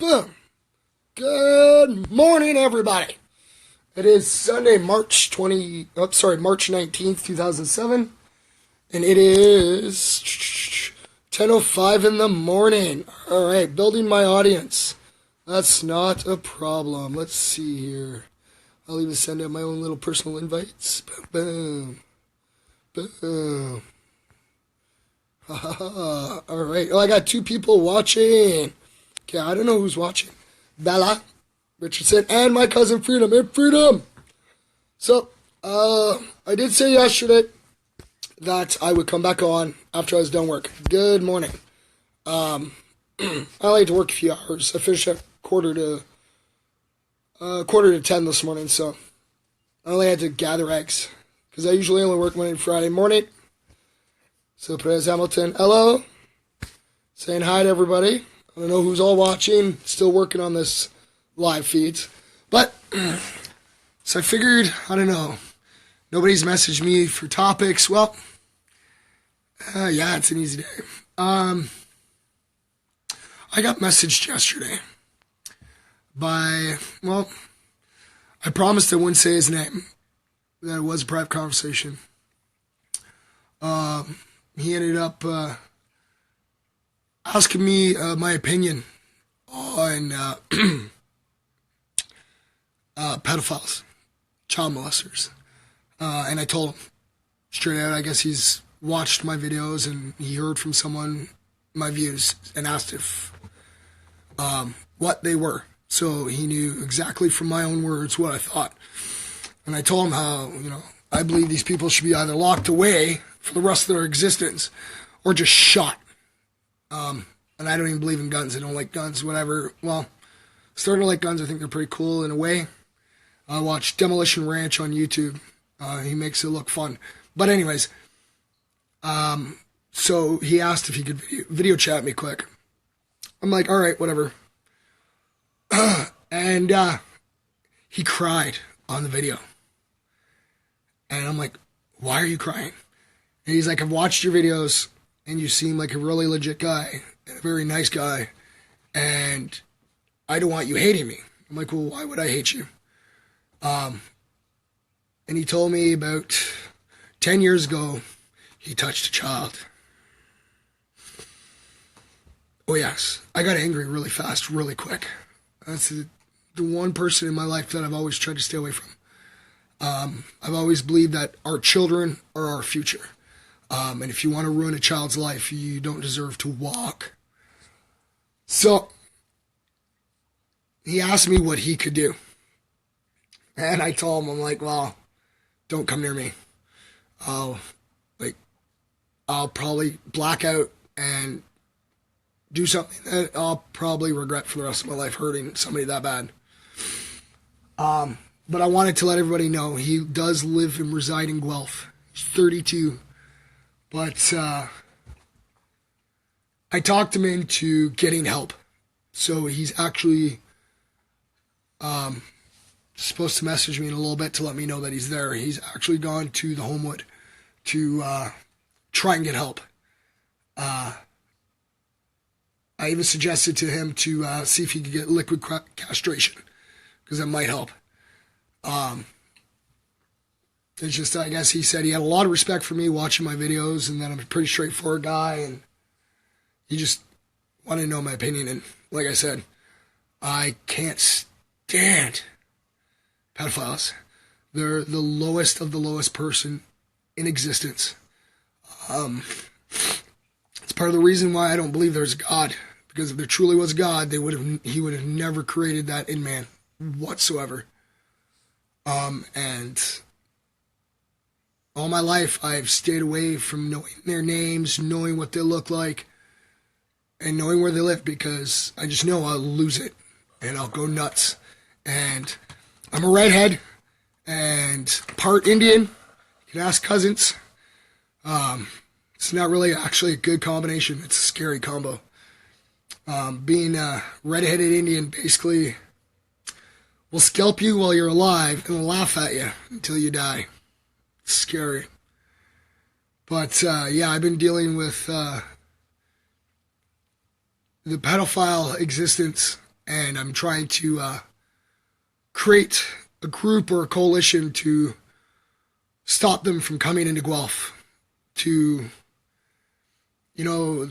Boom. Good morning, everybody. It is Sunday, March 19th, 2007, and it is 10:05 in the morning. All right, building my audience. That's not a problem. Let's see here. I'll even send out my own little personal invites. Boom, boom, boom. Ha ha ha. All right. Oh, I got two people watching. Okay, I don't know who's watching. Bella Richardson and my cousin Freedom. Hey, Freedom. So, I did say yesterday that I would come back on after I was done work. Good morning. I like to work a few hours. I finished at quarter to 10 this morning, so I only had to gather eggs because I usually only work Monday and Friday morning. So, Perez Hamilton, hello. Saying hi to everybody. I don't know who's all watching. Still working on this live feeds. But, so I figured, I don't know. Nobody's messaged me for topics. Well, yeah, it's an easy day. I got messaged yesterday by, well, I promised I wouldn't say his name. That it was a private conversation. He ended up asking me my opinion on pedophiles, child molesters. And I told him straight out, I guess he's watched my videos and he heard from someone my views and asked if what they were. So he knew exactly from my own words what I thought. And I told him how, I believe these people should be either locked away for the rest of their existence or just shot. And I don't even believe in guns. I don't like guns, whatever. Well, starting to like guns. I think they're pretty cool in a way. I watched Demolition Ranch on YouTube. He makes it look fun. But anyways, so he asked if he could video chat me quick. I'm like, all right, whatever. And he cried on the video. And I'm like, why are you crying? And he's like, I've watched your videos and you seem like a really legit guy and a very nice guy. And I don't want you hating me. I'm like, well, why would I hate you? And he told me about 10 years ago, he touched a child. Oh, yes. I got angry really fast, really quick. That's the one person in my life that I've always tried to stay away from. I've always believed that our children are our future. And if you want to ruin a child's life, you don't deserve to walk. So, he asked me what he could do. And I told him, I'm like, well, don't come near me. I'll probably black out and do something that I'll probably regret for the rest of my life, hurting somebody that bad. But I wanted to let everybody know he does live and reside in Guelph. He's 32. But I talked him into getting help. So he's actually supposed to message me in a little bit to let me know that he's there. He's actually gone to the Homewood to try and get help. I even suggested to him to see if he could get liquid castration, because that might help. It's just, I guess he said he had a lot of respect for me watching my videos and that I'm a pretty straightforward guy, and he just wanted to know my opinion. And like I said, I can't stand pedophiles. They're the lowest of the lowest person in existence. It's part of the reason why I don't believe there's a God, because if there truly was God, he would have never created that in man whatsoever. And all my life, I've stayed away from knowing their names, knowing what they look like, and knowing where they live, because I just know I'll lose it, and I'll go nuts. And I'm a redhead, and part Indian. You can ask cousins. It's not really actually a good combination. It's a scary combo. Being a redheaded Indian basically will scalp you while you're alive and will laugh at you until you die. It's scary. But, yeah, I've been dealing with the pedophile existence and I'm trying to create a group or a coalition to stop them from coming into Guelph. To, you know,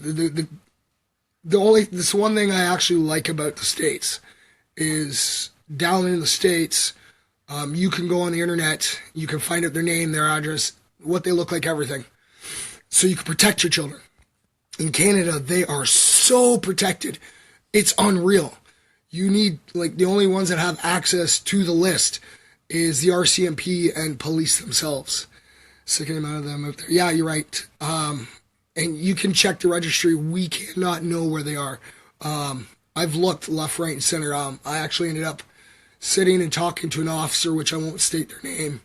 this one thing I actually like about the States is down in the States, you can go on the internet, you can find out their name, their address, what they look like, everything. So you can protect your children. In Canada, they are so protected. It's unreal. You need, like, the only ones that have access to the list is the RCMP and police themselves. Sicking amount of them out there. Yeah, you're right. And you can check the registry. We cannot know where they are. I've looked left, right, and center. I actually ended up sitting and talking to an officer, which I won't state their name,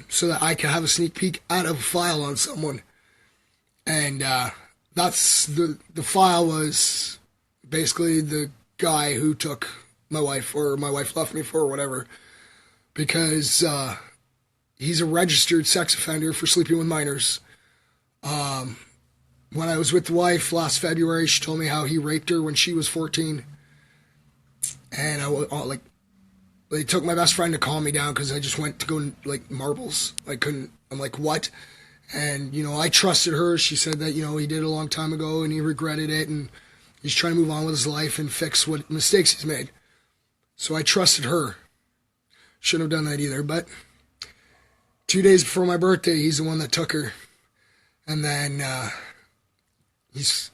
so that I could have a sneak peek at a file on someone. And that's the file was basically the guy who took my wife, or my wife left me for, or whatever, because he's a registered sex offender for sleeping with minors. When I was with the wife last February, she told me how he raped her when she was 14. And they took my best friend to calm me down because I just went to go like marbles. I'm like, what? And, you know, I trusted her. She said that, you know, he did it a long time ago and he regretted it and he's trying to move on with his life and fix what mistakes he's made. So I trusted her. Shouldn't have done that either, but 2 days before my birthday, he's the one that took her. And then it's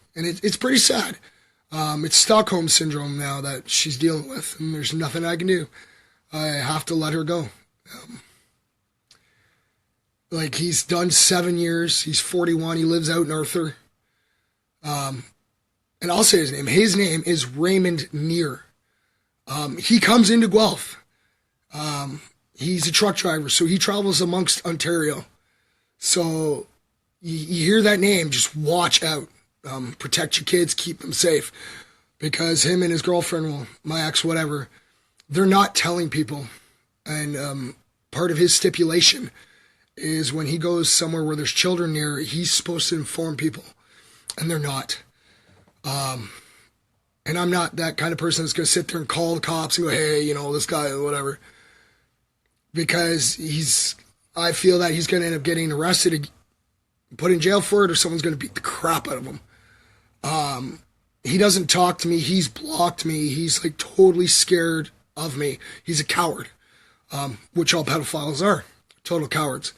pretty sad. It's Stockholm Syndrome now that she's dealing with, and there's nothing I can do. I have to let her go. Like, he's done 7 years. He's 41. He lives out in Arthur. And I'll say his name. His name is Raymond Neer. He comes into Guelph. He's a truck driver, so he travels amongst Ontario. So you hear that name, just watch out. Protect your kids, keep them safe. Because him and his girlfriend, well, my ex, whatever, they're not telling people. And part of his stipulation is when he goes somewhere where there's children near, he's supposed to inform people. And they're not. And I'm not that kind of person that's going to sit there and call the cops and go, hey, you know, this guy, whatever. Because I feel that he's going to end up getting arrested, put in jail for it, or someone's going to beat the crap out of him. He doesn't talk to me. He's blocked me. He's like totally scared of me. He's a coward, which all pedophiles are, total cowards.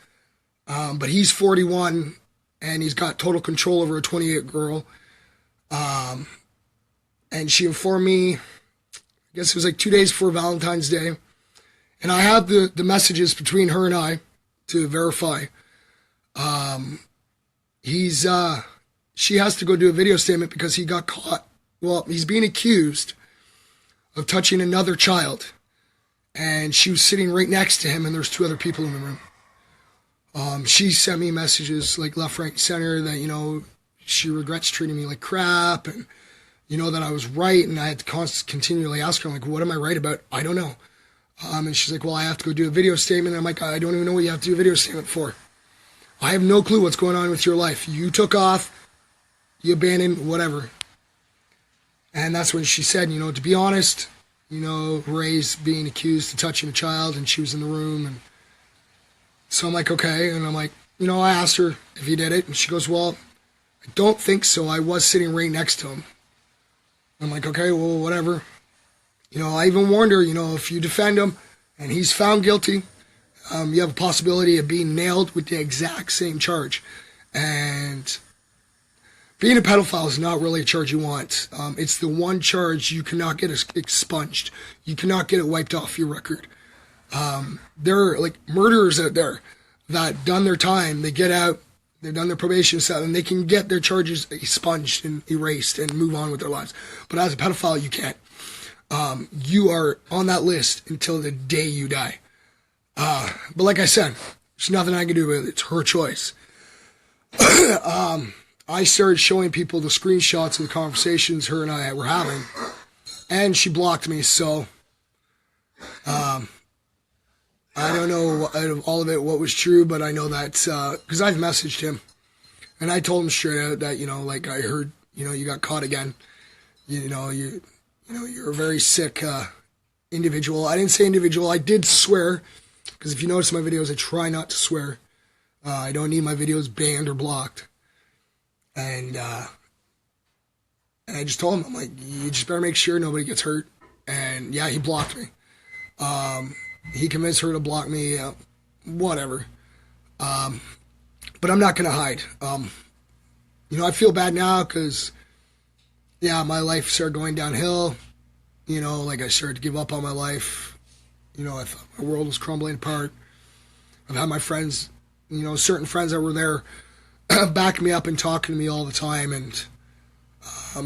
But he's 41 and he's got total control over a 28 girl. And she informed me, I guess it was like 2 days before Valentine's Day. And I have the messages between her and I to verify. She has to go do a video statement because he got caught. Well, he's being accused of touching another child. And she was sitting right next to him and there's 2 other people in the room. She sent me messages like left, right, center that, you know, she regrets treating me like crap and, you know, that I was right. And I had to continually ask her, I'm like, what am I right about? I don't know. And she's like, well, I have to go do a video statement. And I'm like, I don't even know what you have to do a video statement for. I have no clue what's going on with your life. You took off, you abandoned, whatever. And that's when she said, you know, to be honest, you know, Ray's being accused of touching a child and she was in the room. And so I'm like, okay. And I'm like, you know, I asked her if he did it. And she goes, well, I don't think so. I was sitting right next to him. I'm like, okay, well, whatever. You know, I even warned her, you know, if you defend him and he's found guilty, you have a possibility of being nailed with the exact same charge. And being a pedophile is not really a charge you want. It's the one charge you cannot get expunged. You cannot get it wiped off your record. There are like murderers out there that done their time, they get out, they've done their probation stuff, and they can get their charges expunged and erased and move on with their lives. But as a pedophile, you can't. You are on that list until the day you die. But like I said, there's nothing I can do with it. It's her choice. I started showing people the screenshots of the conversations her and I were having, and she blocked me, so I don't know out of all of it what was true, but I know that because I've messaged him, and I told him straight out that, you know, like, I heard, you know, you got caught again. You know, you're a very sick individual. I didn't say individual. I did swear, because if you notice in my videos, I try not to swear. I don't need my videos banned or blocked. And I just told him, I'm like, you just better make sure nobody gets hurt. And yeah, he blocked me. He convinced her to block me, whatever. But I'm not going to hide. I feel bad now because, yeah, my life started going downhill. Like I started to give up on my life. I thought my world was crumbling apart. I've had my friends, certain friends that were there backing me up and talking to me all the time. And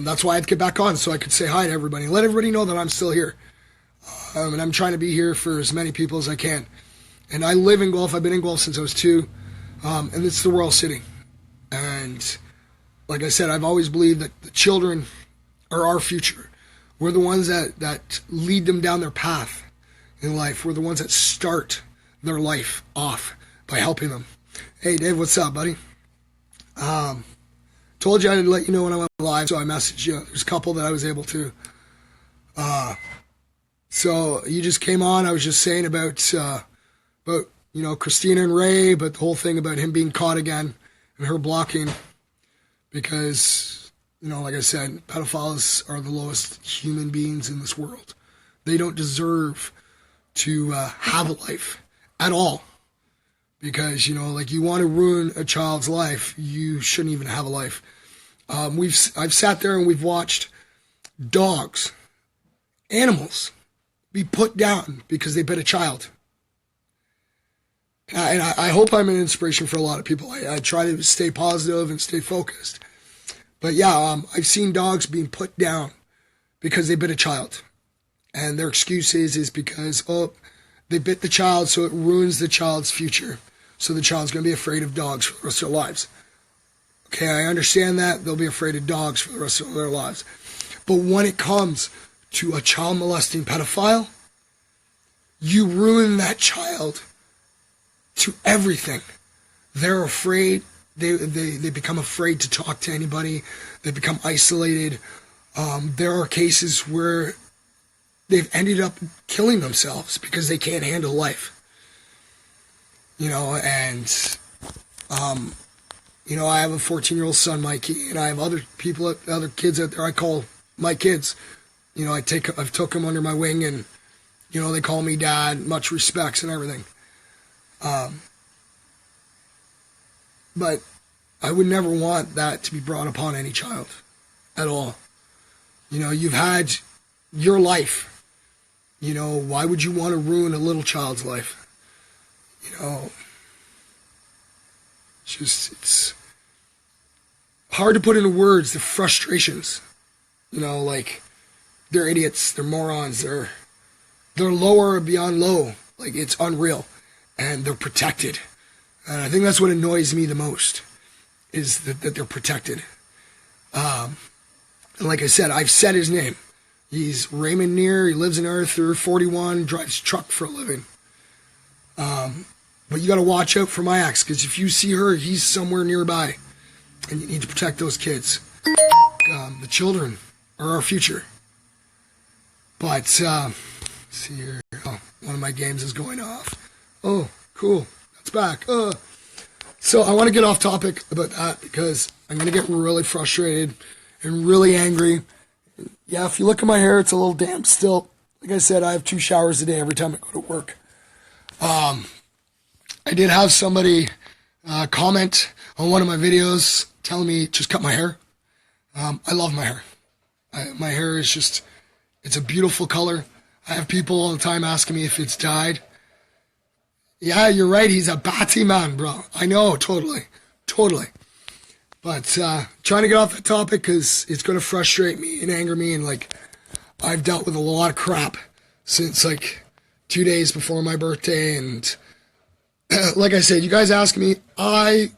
that's why I had to get back on, so I could say hi to everybody and let everybody know that I'm still here. And I'm trying to be here for as many people as I can. And I live in Guelph. I've been in Guelph since I was 2. And it's the Royal City. And like I said, I've always believed that the children are our future. We're the ones that lead them down their path in life. We're the ones that start their life off by helping them. Hey, Dave, what's up, buddy? Told you I'd let you know when I went live, so I messaged you. There's a couple that I was able to. So you just came on. I was just saying about Christina and Ray, but the whole thing about him being caught again and her blocking, because, like I said, pedophiles are the lowest human beings in this world. They don't deserve to have a life at all. Because, you want to ruin a child's life, you shouldn't even have a life. I've sat there and we've watched dogs, animals, be put down because they bit a child. And I hope I'm an inspiration for a lot of people. I try to stay positive and stay focused. But yeah, I've seen dogs being put down because they bit a child. And their excuse is because, they bit the child, so it ruins the child's future. So the child's going to be afraid of dogs for the rest of their lives. Okay, I understand that. They'll be afraid of dogs for the rest of their lives. But when it comes to a child molesting pedophile, you ruin that child to everything. They're afraid. They become afraid to talk to anybody. They become isolated. There are cases where they've ended up killing themselves because they can't handle life. I have a 14-year-old son, Mikey, and I have other kids out there I call my kids. I've took them under my wing, and, they call me dad, much respects and everything. But I would never want that to be brought upon any child at all. You've had your life. Why would you want to ruin a little child's life? It's hard to put into words the frustrations. They're idiots, they're morons, they're lower beyond low. It's unreal. And they're protected. And I think that's what annoys me the most, is that they're protected. And like I said, I've said his name. He's Raymond Neer. He lives in Arthur, 41, drives truck for a living. But you got to watch out for my ex, because if you see her, he's somewhere nearby. And you need to protect those kids. The children are our future. But, see here. Oh, one of my games is going off. Oh, cool. That's back. So I want to get off topic about that, because I'm going to get really frustrated and really angry. Yeah, if you look at my hair, it's a little damp still. Like I said, I have 2 showers a day every time I go to work. I did have somebody comment on one of my videos telling me just cut my hair. I love my hair. My hair is just, it's a beautiful color. I have people all the time asking me if it's dyed. Yeah, you're right. He's a batty man, bro. I know, totally. But trying to get off the topic because it's going to frustrate me and anger me. And I've dealt with a lot of crap since 2 days before my birthday. And like I said, you guys ask me, I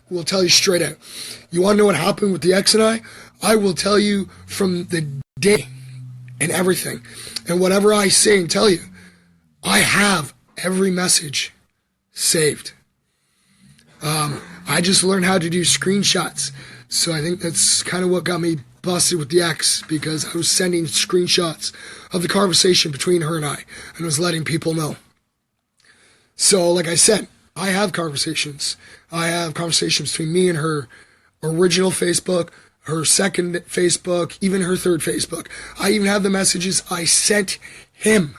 will tell you straight out. You want to know what happened with the ex and I will tell you from the day and everything. And whatever I say and tell you, I have every message saved. I just learned how to do screenshots. So I think that's kind of what got me busted with the ex because I was sending screenshots of the conversation between her and I was letting people know. So, like I said, I have conversations. I have conversations between me and her original Facebook, her second Facebook, even her third Facebook. I even have the messages I sent him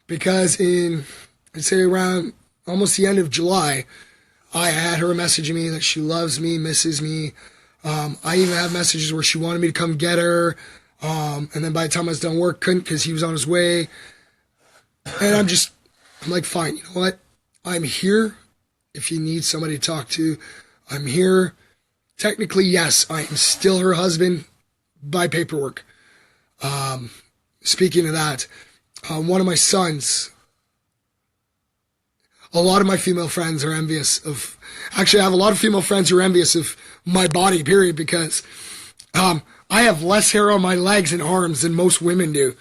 because I'd say around almost the end of July, I had her messaging me that she loves me, misses me. I even have messages where she wanted me to come get her. And then by the time I was done work, couldn't because he was on his way. And I'm like, fine, you know what? I'm here if you need somebody to talk to. I'm here. Technically, yes, I am still her husband by paperwork. Speaking of that, one of my sons, a lot of my female friends are envious of, actually I have a lot of female friends who are envious of my body, period, because I have less hair on my legs and arms than most women do.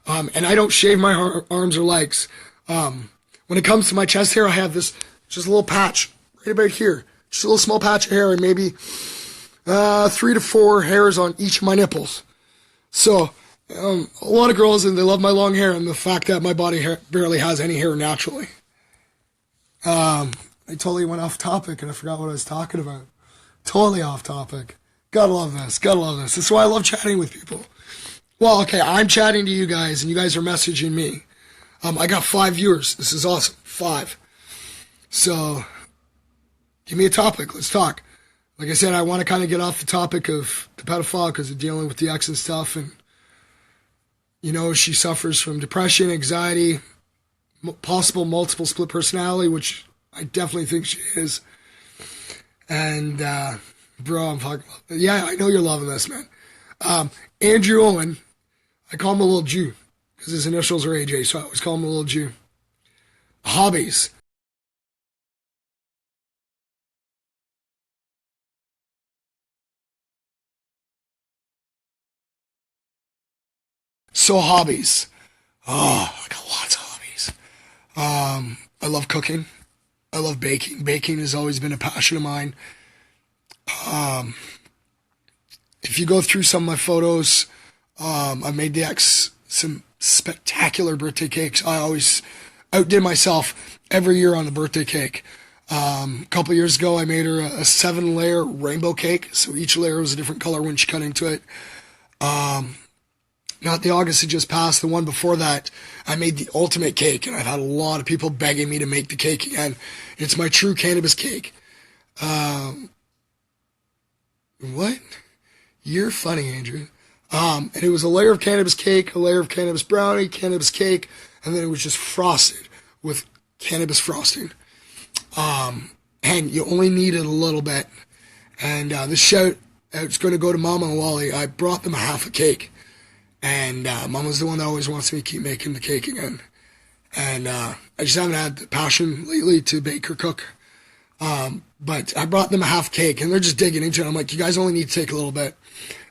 And I don't shave my arms or legs. When it comes to my chest hair, I have this, just a little patch right about here. Just a little small patch of hair and maybe 3 to 4 hairs on each of my nipples. So, a lot of girls, and they love my long hair and the fact that my body hair barely has any hair naturally. I totally went off topic and I forgot what I was talking about. Totally off topic. Gotta love this. Gotta love this. That's why I love chatting with people. Well, okay, I'm chatting to you guys and you guys are messaging me. I got 5 viewers. This is awesome. 5. So, give me a topic. Let's talk. Like I said, I want to kind of get off the topic of the pedophile because of dealing with the ex and stuff. And, you know, she suffers from depression, anxiety, possible multiple split personality, which I definitely think she is. And, bro, I'm fucking... Yeah, I know you're loving this, man. Andrew Owen, I call him a little Jew because his initials are AJ, so I always call him a little Jew. Hobbies. So hobbies. Oh, I got lots of hobbies. I love cooking. I love baking. Baking has always been a passion of mine. If you go through some of my photos, I made the ex some spectacular birthday cakes. I always outdid myself every year on the birthday cake. A couple years ago, I made her a 7-layer rainbow cake. So each layer was a different color when she cut into it. Not the August that just passed, the one before that, I made the ultimate cake, and I've had a lot of people begging me to make the cake again. It's my true cannabis cake. What? You're funny, Andrew. And it was a layer of cannabis cake, a layer of cannabis brownie, cannabis cake, and then it was just frosted with cannabis frosting. And you only needed a little bit. And this shout out's going to go to Mama and Wally. I brought them a half a cake. And Mama's the one that always wants me to keep making the cake again. And I just haven't had the passion lately to bake or cook. But I brought them a half cake, and they're just digging into it. I'm like, you guys only need to take a little bit.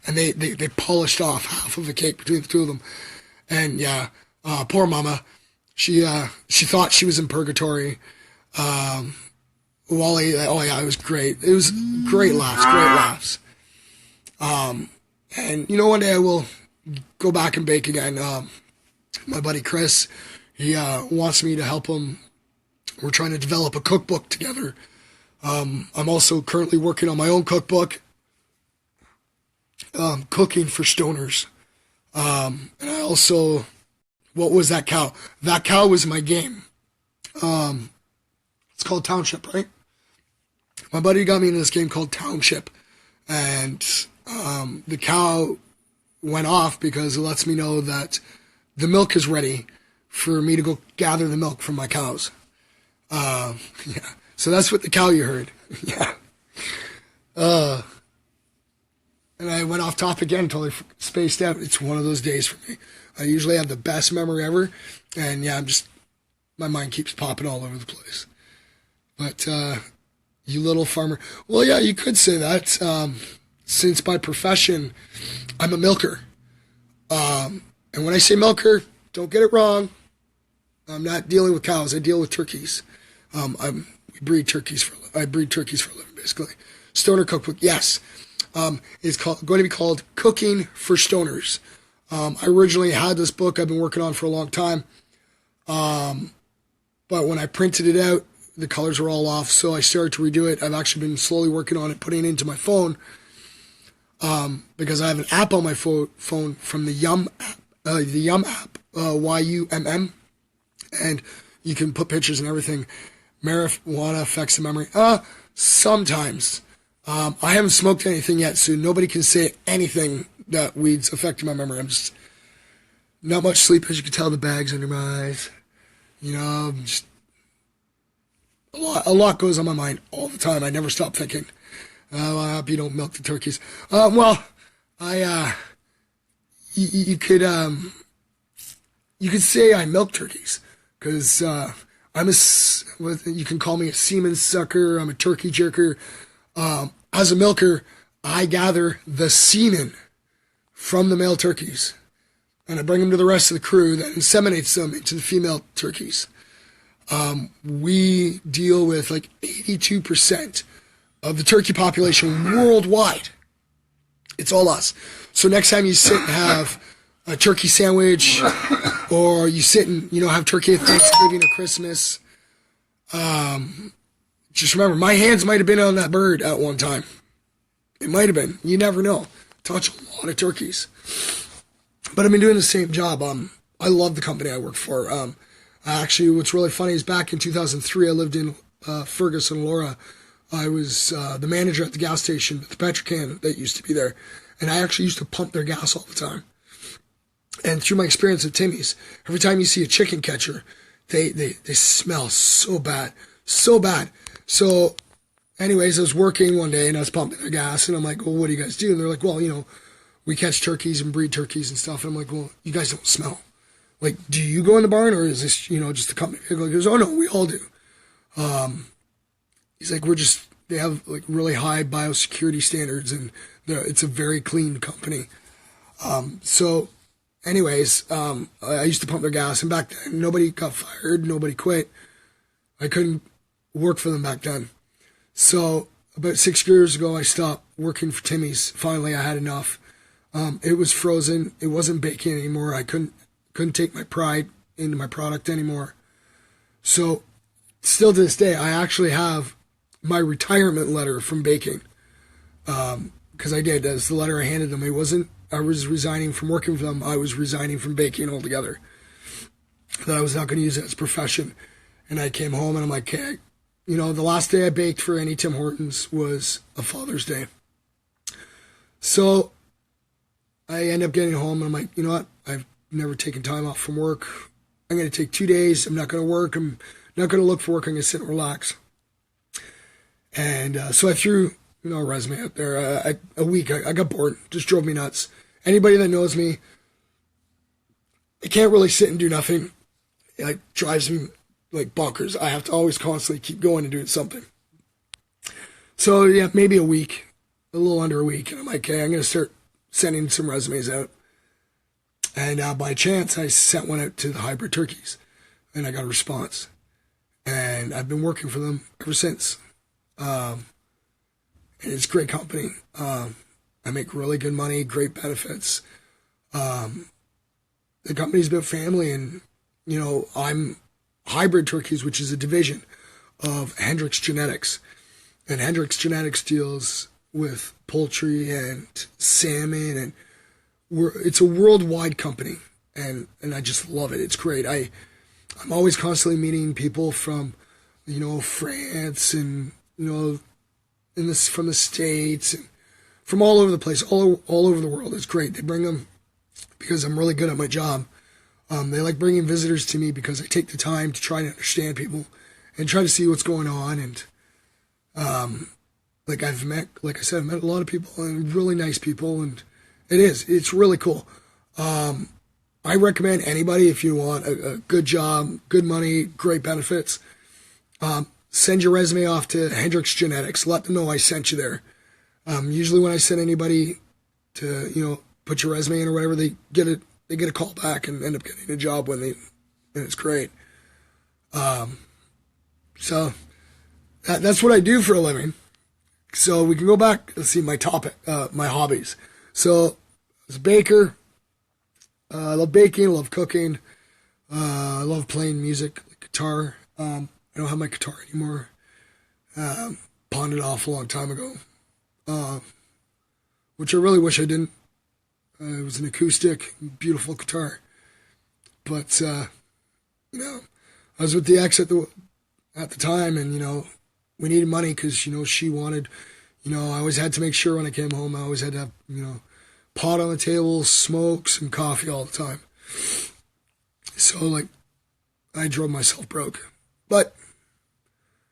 And they polished off half of the cake between the two of them. And yeah, poor Mama. She thought she was in purgatory. Wally, oh yeah, it was great. It was great laughs. And you know, one day I will go back and bake again. My buddy Chris, he wants me to help him. We're trying to develop a cookbook together. I'm also currently working on my own cookbook, cooking for stoners. And I also, what was that cow? That cow was my game. It's called Township, right? My buddy got me into this game called Township. And the cow went off because it lets me know that the milk is ready for me to go gather the milk from my cows. Yeah. So that's what the cow you heard. Yeah. And I went off topic again, totally spaced out. It's one of those days for me. I usually have the best memory ever. And yeah, my mind keeps popping all over the place. But, you little farmer. Well, yeah, you could say that. Since by profession, I'm a milker. And when I say milker, don't get it wrong. I'm not dealing with cows. I deal with turkeys. I breed turkeys for a living, basically. Stoner cookbook, yes. is going to be called Cooking for Stoners. I originally had this book I've been working on for a long time, but when I printed it out, the colors were all off, so I started to redo it. I've actually been slowly working on it, putting it into my phone, because I have an app on my phone from the Yum app, YUMM, and you can put pictures and everything. Marijuana affects the memory. Sometimes. I haven't smoked anything yet, so nobody can say anything that weed's affecting my memory. I'm just not much sleep, as you can tell, the bags under my eyes. Just a lot goes on my mind all the time. I never stop thinking. I hope you don't milk the turkeys. You could say I milk turkeys, because you can call me a semen sucker. I'm a turkey jerker. As a milker, I gather the semen from the male turkeys, and I bring them to the rest of the crew that inseminates them into the female turkeys. We deal with like 82% of the turkey population worldwide. It's all us. So next time you sit and have a turkey sandwich, or you sit and, have turkey at Thanksgiving or Christmas, just remember, my hands might have been on that bird at one time. It might have been. You never know. Touch a lot of turkeys. But I've been doing the same job. I love the company I work for. Actually, what's really funny is back in 2003, I lived in Ferguson, Laura. I was the manager at the gas station, the Petrocan that used to be there. And I actually used to pump their gas all the time. And through my experience at Timmy's, every time you see a chicken catcher, they smell so bad. So bad. So, anyways, I was working one day and I was pumping their gas, and I'm like, well, what do you guys do? And they're like, well, we catch turkeys and breed turkeys and stuff. And I'm like, well, you guys don't smell. Like, do you go in the barn, or is this, just the company? He goes, oh, no, we all do. He's like, they have like really high biosecurity standards, and it's a very clean company. So, anyways, I used to pump their gas, and back then, nobody got fired, nobody quit. I couldn't work for them back then. So about 6 years ago, I stopped working for Timmy's. Finally, I had enough. It was frozen. It wasn't baking anymore. I couldn't take my pride into my product anymore. So still to this day, I actually have my retirement letter from baking. Because I did. That's the letter I handed them. I was resigning from working for them. I was resigning from baking altogether. That I was not going to use it as a profession. And I came home and I'm like, okay, the last day I baked for any Tim Hortons was a Father's Day. So I end up getting home and I'm like, you know what? I've never taken time off from work. I'm going to take 2 days. I'm not going to work. I'm not going to look for work. I'm going to sit and relax. And so I threw, a resume out there. A week, I got bored. Just drove me nuts. Anybody that knows me, I can't really sit and do nothing. It drives me like bonkers. I have to always constantly keep going and doing something. So yeah, maybe a week, a little under a week. And I'm like, okay, I'm going to start sending some resumes out. And by chance, I sent one out to the hybrid turkeys, and I got a response. And I've been working for them ever since. And it's a great company. I make really good money, great benefits. The company's been family, and, I'm Hybrid Turkeys, which is a division of Hendrix Genetics. And Hendrix Genetics deals with poultry and salmon, and it's a worldwide company, and I just love it. It's great. I'm always constantly meeting people from, France and, from the States and from all over the place, all over the world. It's great. They bring them because I'm really good at my job. They like bringing visitors to me because I take the time to try to understand people and try to see what's going on. And I've met a lot of people, and really nice people, and it's really cool. I recommend anybody, if you want a good job, good money, great benefits, send your resume off to Hendrix Genetics. Let them know I sent you there. Usually when I send anybody to, put your resume in or whatever, they get a call back and end up getting a job and it's great. So that's what I do for a living. So we can go back. Let's see my topic, my hobbies. So as a baker, I love baking. I love cooking. I love playing music, like guitar. I don't have my guitar anymore. Pawned it off a long time ago, which I really wish I didn't. It was an acoustic, beautiful guitar. But, I was with the ex at the time, and, we needed money because, she wanted, I always had to make sure when I came home, I always had to have, pot on the table, smokes, and coffee all the time. So, I drove myself broke. But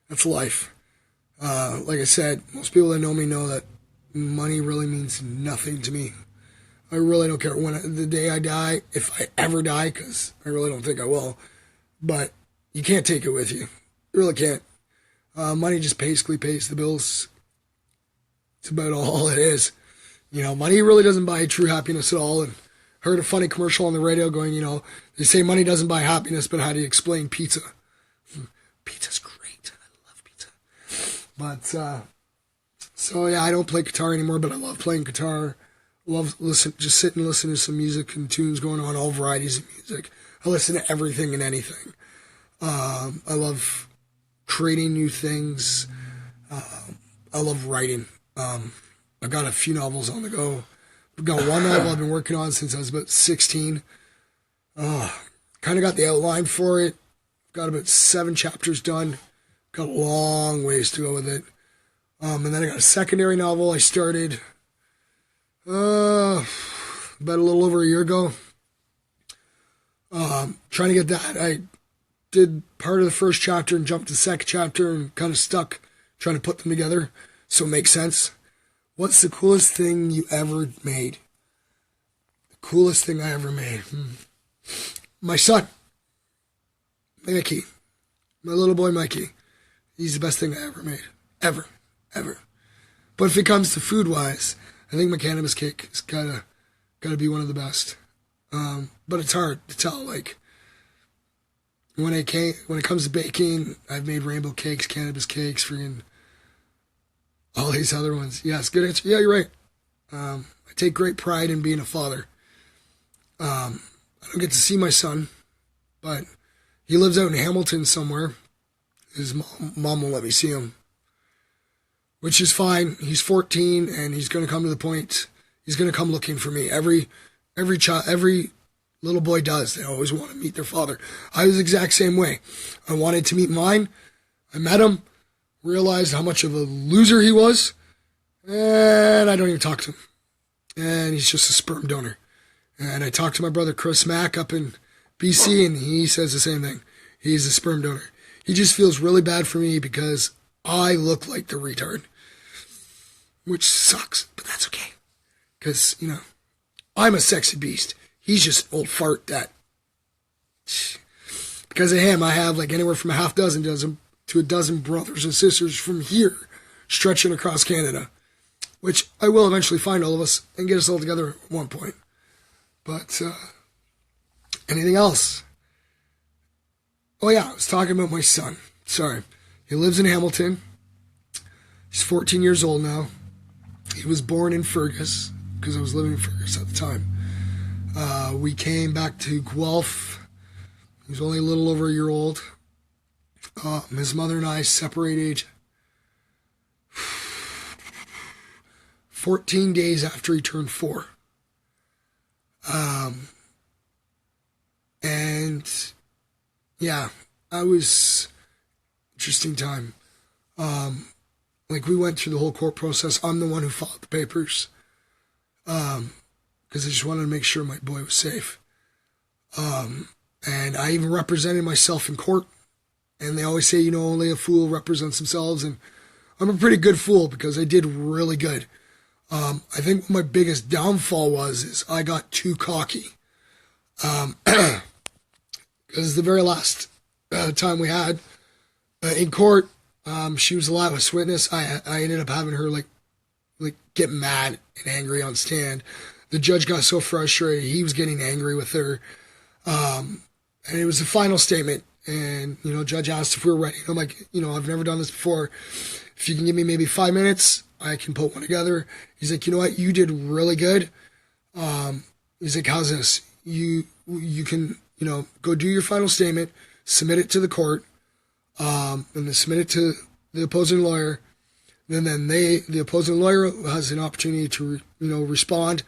that's life. Like I said, most people that know me know that money really means nothing to me. I really don't care the day I die, if I ever die, because I really don't think I will. But you can't take it with you. You really can't. Money just basically pays the bills. It's about all it is. Money really doesn't buy true happiness at all. And heard a funny commercial on the radio going, they say money doesn't buy happiness, but how do you explain pizza? Pizza's great. I love pizza. But, so yeah, I don't play guitar anymore, but I love playing guitar. Love just sit and listen to some music and tunes going on, all varieties of music. I listen to everything and anything. I love creating new things. I love writing. I've got a few novels on the go. I've got one novel I've been working on since I was about 16. Kind of got the outline for it. Got about 7 chapters done. Got a long ways to go with it. And then I got a secondary novel I started about a little over a year ago. Trying to get that. I did part of the first chapter and jumped to the second chapter and kind of stuck trying to put them together so it makes sense. What's the coolest thing you ever made? The coolest thing I ever made? My son, Mikey, my little boy Mikey. He's the best thing I ever made. Ever. But if it comes to food-wise, I think my cannabis cake has gotta be one of the best. But it's hard to tell. When it comes to baking, I've made rainbow cakes, cannabis cakes, freaking all these other ones. Yes, good answer. Yeah, you're right. I take great pride in being a father. I don't get to see my son, but he lives out in Hamilton somewhere. His mom won't let me see him, which is fine. He's 14, and he's going to come to the point. He's going to come looking for me. Every little boy does. They always want to meet their father. I was the exact same way. I wanted to meet mine. I met him, realized how much of a loser he was, and I don't even talk to him. And he's just a sperm donor. And I talked to my brother Chris Mack up in BC, and he says the same thing. He's a sperm donor. He just feels really bad for me because I look like the retard, which sucks, but that's okay. Because, I'm a sexy beast. He's just an old fart that, because of him, I have anywhere from a half dozen to a dozen brothers and sisters from here stretching across Canada, which I will eventually find all of us and get us all together at one point. But, anything else? Oh yeah, I was talking about my son. Sorry. He lives in Hamilton. He's 14 years old now. He was born in Fergus, because I was living in Fergus at the time. We came back to Guelph. He was only a little over a year old. His mother and I separated 14 days after he turned 4. And yeah, I was interesting time. We went through the whole court process. I'm the one who filed the papers. Because I just wanted to make sure my boy was safe. And I even represented myself in court. And they always say, only a fool represents themselves. And I'm a pretty good fool because I did really good. I think what my biggest downfall is I got too cocky. Because the very last time we had in court, she was the last witness. I ended up having her get mad and angry on stand. The judge got so frustrated, he was getting angry with her. And it was the final statement. And, judge asked if we were ready. And I'm like, I've never done this before. If you can give me maybe 5 minutes, I can put one together. He's like, you know what? You did really good. He's like, how's this? You can, go do your final statement, submit it to the court, and then submit it to the opposing lawyer. And then the opposing lawyer has an opportunity to, respond.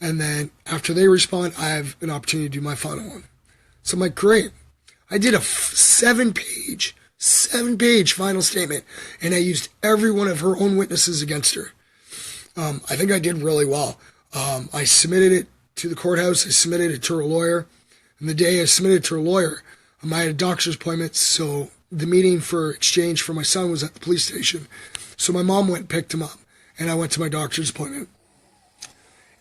And then after they respond, I have an opportunity to do my final one. So I'm like, great. I did a 7-page final statement, and I used every one of her own witnesses against her. I think I did really well. I submitted it to the courthouse. I submitted it to her lawyer. And the day I submitted it to her lawyer, I had a doctor's appointment, so the meeting for exchange for my son was at the police station. So my mom went and picked him up, and I went to my doctor's appointment.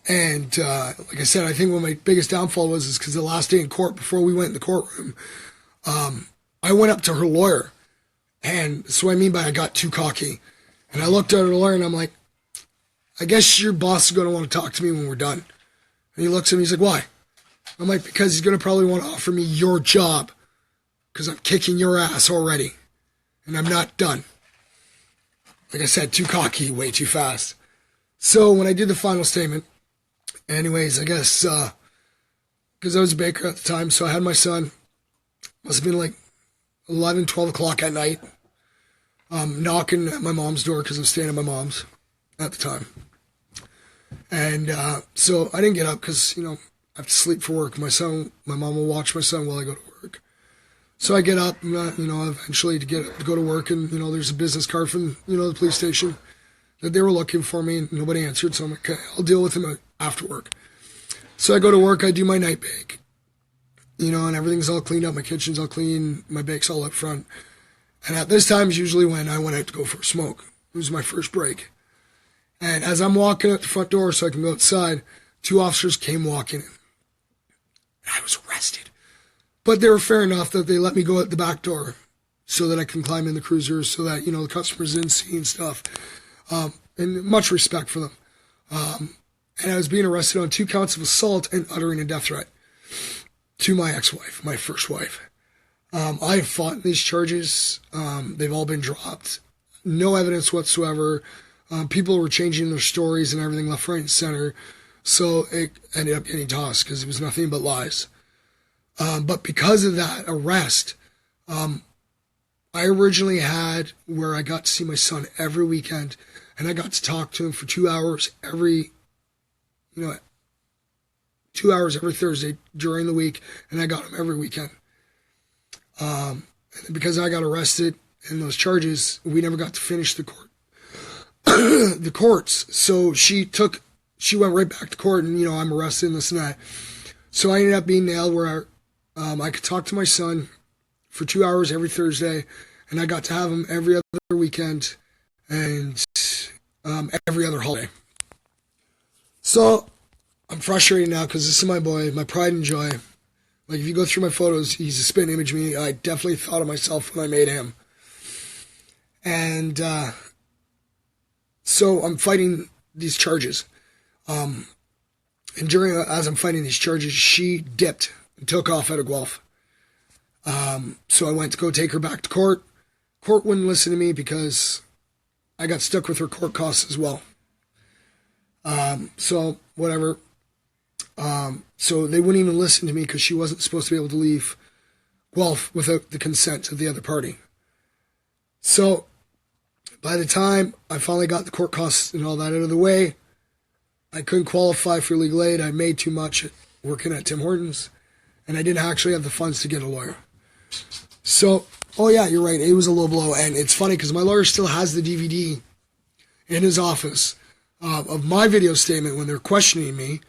And like I said, I think what my biggest downfall was because the last day in court, before we went in the courtroom, I went up to her lawyer. And that's what I mean by I got too cocky. And I looked at her lawyer, and I'm like, I guess your boss is going to want to talk to me when we're done. And he looks at me, he's like, why? I'm like, because he's going to probably want to offer me your job because I'm kicking your ass already. And I'm not done. Like I said, too cocky, way too fast. So when I did the final statement, anyways, I guess, because I was a baker at the time, so I had my son, must have been like 11, 12 o'clock at night, knocking at my mom's door because I was staying at my mom's at the time. And so I didn't get up because, I have to sleep for work. My mom will watch my son while I go to work. So I get up, eventually to go to work, and, there's a business card from, the police station that they were looking for me, and nobody answered. So I'm like, okay, I'll deal with him after work. So I go to work, I do my night bake, and everything's all cleaned up. My kitchen's all clean, my bake's all up front. And at this time is usually when I went out to go for a smoke. It was my first break. And as I'm walking out the front door so I can go outside, 2 officers came walking in. And I was arrested. But they were fair enough that they let me go out the back door so that I can climb in the cruiser so that, the customers didn't see and stuff. And much respect for them. And I was being arrested on 2 counts of assault and uttering a death threat to my ex-wife, my first wife. I have fought these charges. They've all been dropped. No evidence whatsoever. People were changing their stories and everything left, right, and center. So it ended up getting tossed because it was nothing but lies. But because of that arrest, I originally had where I got to see my son every weekend, and I got to talk to him for 2 hours 2 hours every Thursday during the week, and I got him every weekend. And because I got arrested in those charges, we never got to finish the courts. So she went right back to court, and, I'm arrested and this and that. So I ended up being nailed where I could talk to my son for 2 hours every Thursday, and I got to have him every other weekend and every other holiday. So I'm frustrated now because this is my boy, my pride and joy. Like, if you go through my photos, he's a spitting image of me. I definitely thought of myself when I made him. And so I'm fighting these charges. And as I'm fighting these charges, she dipped and took off out of Guelph. So I went to go take her back to court. Court wouldn't listen to me because I got stuck with her court costs as well. So whatever. So they wouldn't even listen to me because she wasn't supposed to be able to leave Guelph without the consent of the other party. So by the time I finally got the court costs and all that out of the way, I couldn't qualify for legal aid. I made too much working at Tim Hortons, and I didn't actually have the funds to get a lawyer. So, oh yeah, you're right. It was a low blow. And it's funny because my lawyer still has the DVD in his office of my video statement when they're questioning me,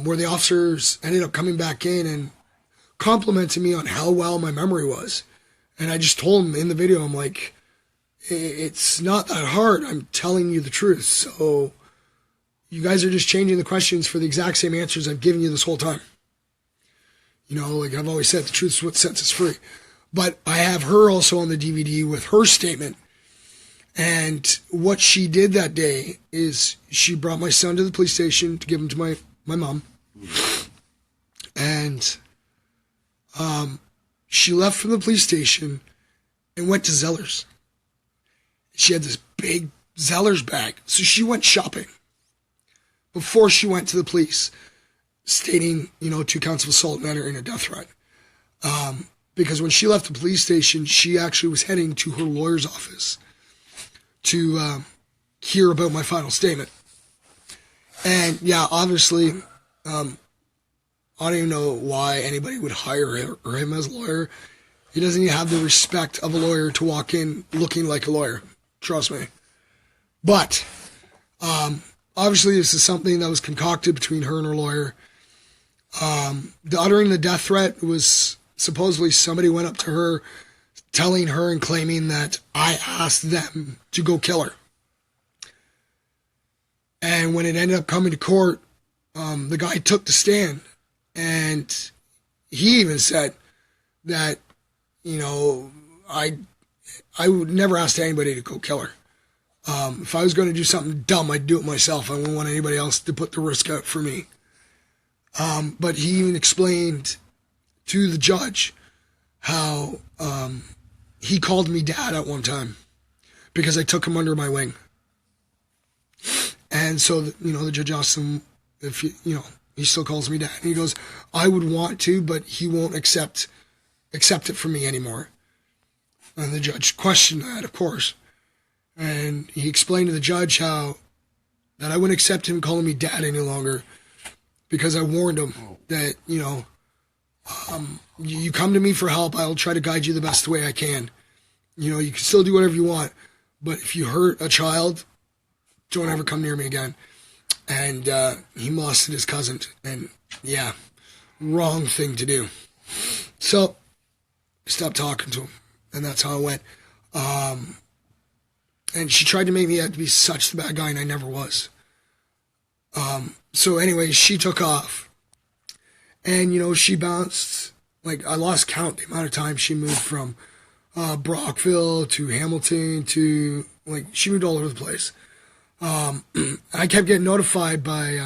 where the officers ended up coming back in and complimenting me on how well my memory was. And I just told them in the video, I'm like, it's not that hard. I'm telling you the truth. So you guys are just changing the questions for the exact same answers I've given you this whole time. Like I've always said, the truth is what sets us free. But I have her also on the DVD with her statement. And what she did that day is she brought my son to the police station to give him to my mom. And she left from the police station and went to Zeller's. She had this big Zeller's bag. So she went shopping before she went to the police, stating, 2 counts of assault and entering a death threat. Because when she left the police station, she actually was heading to her lawyer's office to hear about my final statement. And yeah, obviously, I don't even know why anybody would hire him as a lawyer. He doesn't even have the respect of a lawyer to walk in looking like a lawyer. Trust me. But obviously, this is something that was concocted between her and her lawyer. The uttering the death threat was supposedly somebody went up to her, telling her and claiming that I asked them to go kill her. And when it ended up coming to court, the guy took the stand, and he even said that, I would never ask anybody to go kill her. If I was going to do something dumb, I'd do it myself. I wouldn't want anybody else to put the risk out for me. But he even explained to the judge how he called me dad at one time because I took him under my wing. And so, the judge asked him if, he still calls me dad. And he goes, I would want to, but he won't accept it from me anymore. And the judge questioned that, of course. And he explained to the judge how that I wouldn't accept him calling me dad any longer because I warned him that, you come to me for help, I'll try to guide you the best way I can. You can still do whatever you want, but if you hurt a child, don't ever come near me again. And he molested his cousin, and yeah, wrong thing to do. So I stopped talking to him, and that's how it went. And she tried to make me out to be such the bad guy, and I never was. So anyway, she took off. And, she bounced, I lost count the amount of time she moved from Brockville to Hamilton to, she moved all over the place. I kept getting notified by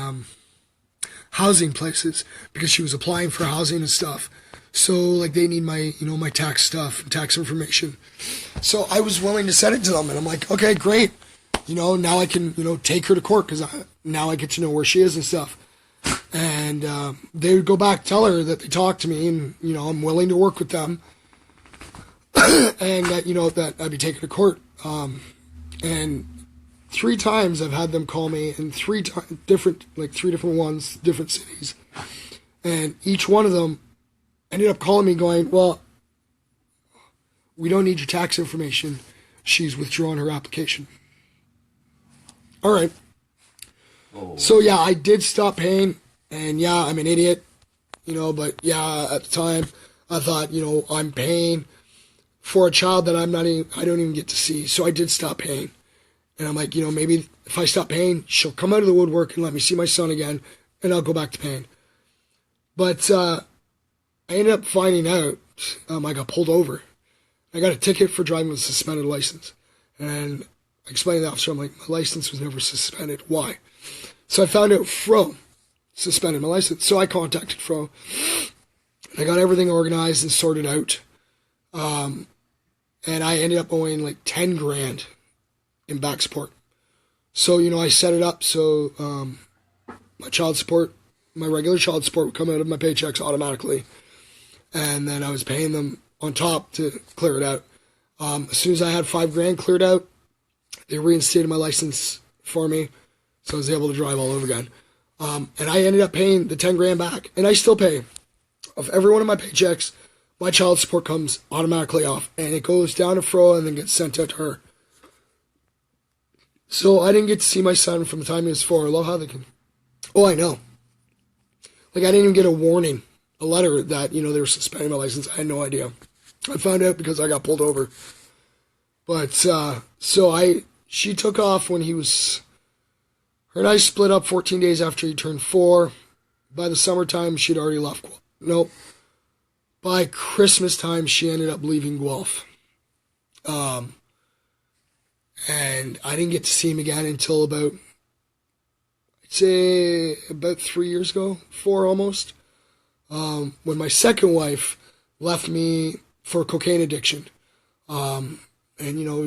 housing places because she was applying for housing and stuff. So, they need my, my tax stuff and tax information. So I was willing to send it to them. And I'm like, okay, great. Now I can, take her to court because now I get to know where she is and stuff. And they would go back, tell her that they talked to me and, I'm willing to work with them. And that, that I'd be taken to court. And 3 times I've had them call me in 3 different ones, different cities. And each one of them ended up calling me going, well, we don't need your tax information. She's withdrawn her application. All right. Oh. So, yeah, I did stop paying. And, yeah, I'm an idiot, but, yeah, at the time, I thought, I'm paying for a child that I don't even get to see. So I did stop paying. And I'm like, maybe if I stop paying, she'll come out of the woodwork and let me see my son again, and I'll go back to paying. But I ended up finding out I got pulled over. I got a ticket for driving with a suspended license. And I explained to the officer, I'm like, my license was never suspended. Why? So I found out Fro suspended my license. So I contacted Fro. I got everything organized and sorted out. And I ended up owing like 10 grand in back support. So, I set it up so my child support, my regular child support would come out of my paychecks automatically. And then I was paying them on top to clear it out. As soon as I had 5 grand cleared out, they reinstated my license for me. So I was able to drive all over again. And I ended up paying the 10 grand back. And I still pay. Of every one of my paychecks, my child support comes automatically off. And it goes down to Fro and then gets sent out to her. So I didn't get to see my son from the time he was 4. I love how they can... Oh, I know. I didn't even get a warning, a letter that, they were suspending my license. I had no idea. I found out because I got pulled over. But, she took off when he was... Her and I split up 14 days after he turned 4. By the summertime, she'd already left. Nope. By Christmas time, she ended up leaving Guelph. And I didn't get to see him again until about 3 years ago, 4 almost. When my second wife left me for cocaine addiction. And,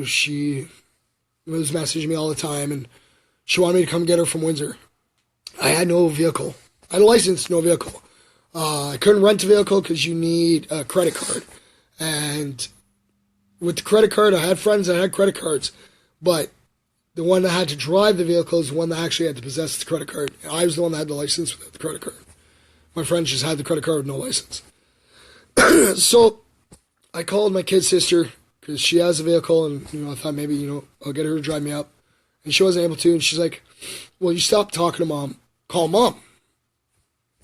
she was messaging me all the time, and she wanted me to come get her from Windsor. I had no vehicle. I had a license, no vehicle. I couldn't rent a vehicle because you need a credit card. And with the credit card, I had friends that had credit cards, but the one that had to drive the vehicle is the one that actually had to possess the credit card. I was the one that had the license without the credit card. My friends just had the credit card with no license. So I called my kid's sister because she has a vehicle, and I thought maybe I'll get her to drive me up, and she wasn't able to. And she's like, "Well, you stop talking to mom. Call mom.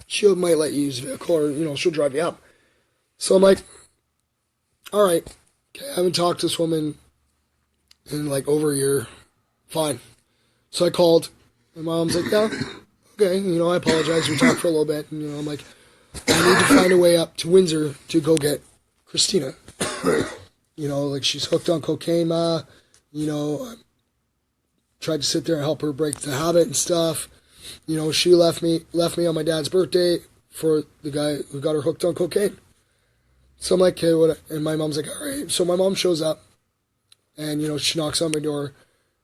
She might let you use the vehicle, or she'll drive you up." So I'm like, "All right, okay, I haven't talked to this woman in like over a year. Fine." So I called. My mom's like, "Yeah, okay." I apologize. We talked for a little bit, and I'm like, "I need to find a way up to Windsor to go get Christina." Like she's hooked on cocaine, ma. I tried to sit there and help her break the habit and stuff. She left me on my dad's birthday for the guy who got her hooked on cocaine. So I'm like, "Okay, what?" And my mom's like, "All right." So my mom shows up, and she knocks on my door,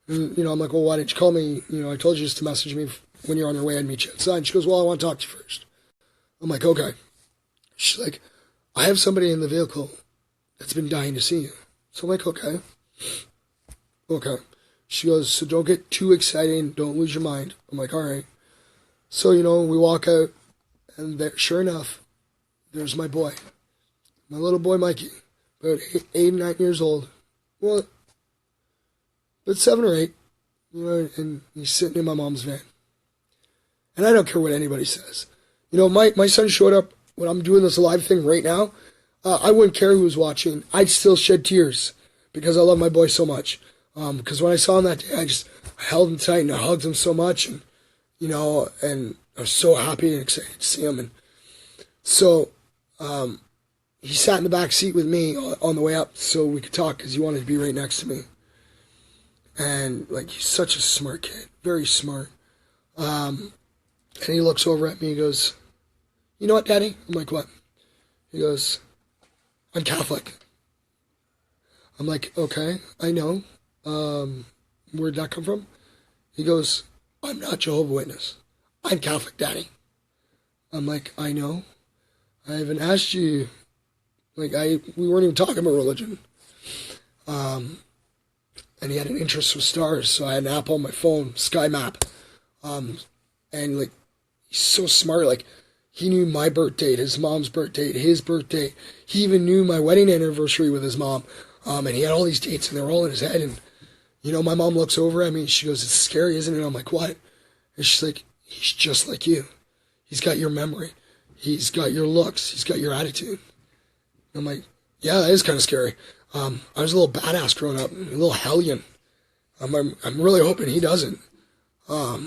and I'm like, "Well, why didn't you call me? I told you just to message me when you're on your way. I'd meet you outside." And she goes, "Well, I want to talk to you first." I'm like, "Okay." She's like, "I have somebody in the vehicle that's been dying to see you." So I'm like, "Okay." She goes, "So don't get too excited. Don't lose your mind." I'm like, "All right." So, we walk out, and there, sure enough, there's my boy. My little boy, Mikey, about 8, 9 years old. Well, but 7 or 8, and he's sitting in my mom's van. And I don't care what anybody says. My son showed up when I'm doing this live thing right now. I wouldn't care who was watching. I'd still shed tears because I love my boy so much. Because when I saw him that day, I held him tight and I hugged him so much, and and I was so happy and excited to see him. And so he sat in the back seat with me on the way up so we could talk because he wanted to be right next to me. And he's such a smart kid, very smart. And he looks over at me and goes, "You know what, Daddy?" I'm like, "What?" He goes, "I'm Catholic." I'm like, "Okay, I know. Where'd that come from?" He goes, "I'm not Jehovah's Witness. I'm Catholic, Daddy." I'm like, "I know. I haven't asked you." We weren't even talking about religion. And he had an interest with stars, so I had an app on my phone, Sky Map. And he's so smart. He knew my birth date, his mom's birth date, his birthday. He even knew my wedding anniversary with his mom. And he had all these dates, and they were all in his head. And my mom looks over at me, and she goes, "It's scary, isn't it?" I'm like, "What?" And she's like, "He's just like you. He's got your memory. He's got your looks. He's got your attitude." I'm like, "Yeah, that is kind of scary." I was a little badass growing up, a little hellion. I'm really hoping he doesn't. But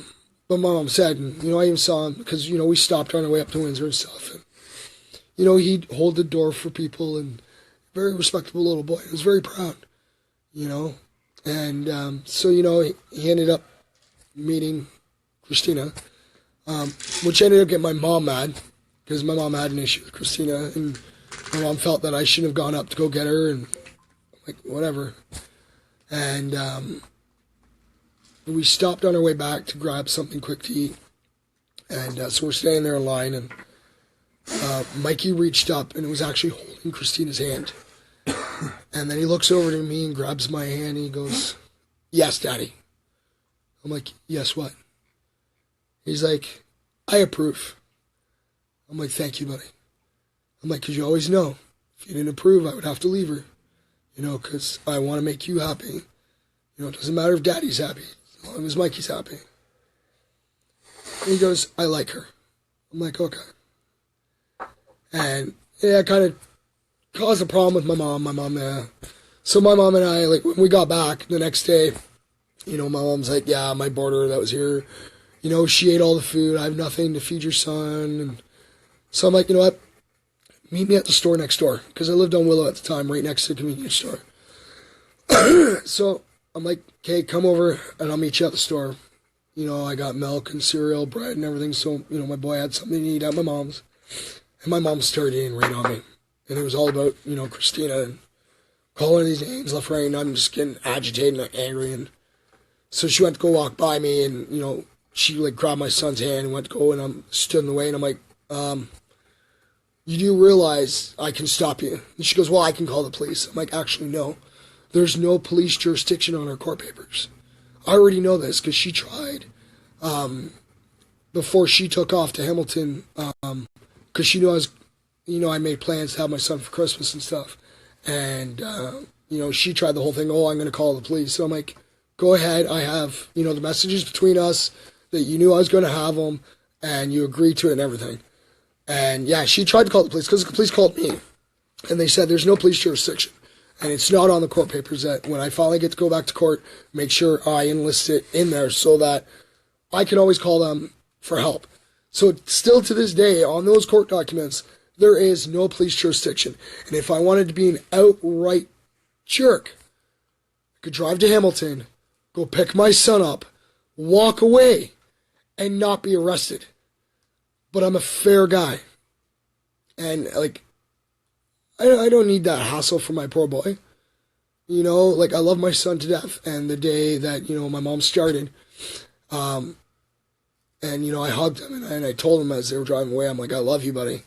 my mom said, and, I even saw him, because, we stopped on our way up to Windsor and stuff. And, he'd hold the door for people, and very respectable little boy. He was very proud, And so, he ended up meeting Christina, which ended up getting my mom mad, because my mom had an issue with Christina, and my mom felt that I shouldn't have gone up to go get her, and whatever. And we stopped on our way back to grab something quick to eat. And so we're staying there in line, and Mikey reached up, and it was actually holding Christina's hand. And then he looks over to me and grabs my hand, and he goes, "Yes, Daddy." I'm like, "Yes, what?" He's like, "I approve." I'm like, "Thank you, buddy." I'm like, "Because you always know, if you didn't approve, I would have to leave her. Because I want to make you happy. It doesn't matter if Daddy's happy, as long as Mikey's happy." And he goes, "I like her." I'm like, "Okay." And yeah, it kind of caused a problem with my mom. So my mom and I, when we got back the next day, my mom's like, "Yeah, my boarder that was here, she ate all the food. I have nothing to feed your son." And so I'm like, "You know what? Meet me at the store next door," because I lived on Willow at the time, right next to the convenience store. So I'm like, "Okay, come over, and I'll meet you at the store." I got milk and cereal, bread, and everything. So, my boy had something to eat at my mom's. And my mom started eating right on me. And it was all about, Christina, and calling her these names left, right, and I'm just getting agitated and angry. And So she went to go walk by me, and, she, like, grabbed my son's hand and went to go, and I'm stood in the way, and I'm like, you do realize I can stop you? And she goes, well, I can call the police. I'm like, actually, no. There's no police jurisdiction on our court papers. I already know this because she tried before she took off to Hamilton, because she knew I made plans to have my son for Christmas and stuff. And, she tried the whole thing, I'm going to call the police. So I'm like, go ahead. I have, the messages between us that you knew I was going to have them, and you agreed to it and everything. And, yeah, she tried to call the police because the police called me. And they said there's no police jurisdiction. And it's not on the court papers that when I finally get to go back to court, make sure I enlist it in there so that I can always call them for help. So still to this day, on those court documents, there is no police jurisdiction. And if I wanted to be an outright jerk, I could drive to Hamilton, go pick my son up, walk away, and not be arrested. But I'm a fair guy. And, like, I don't need that hassle for my poor boy. I love my son to death. And the day that, my mom started, and, I hugged him and I told him as they were driving away, I'm like, I love you, buddy.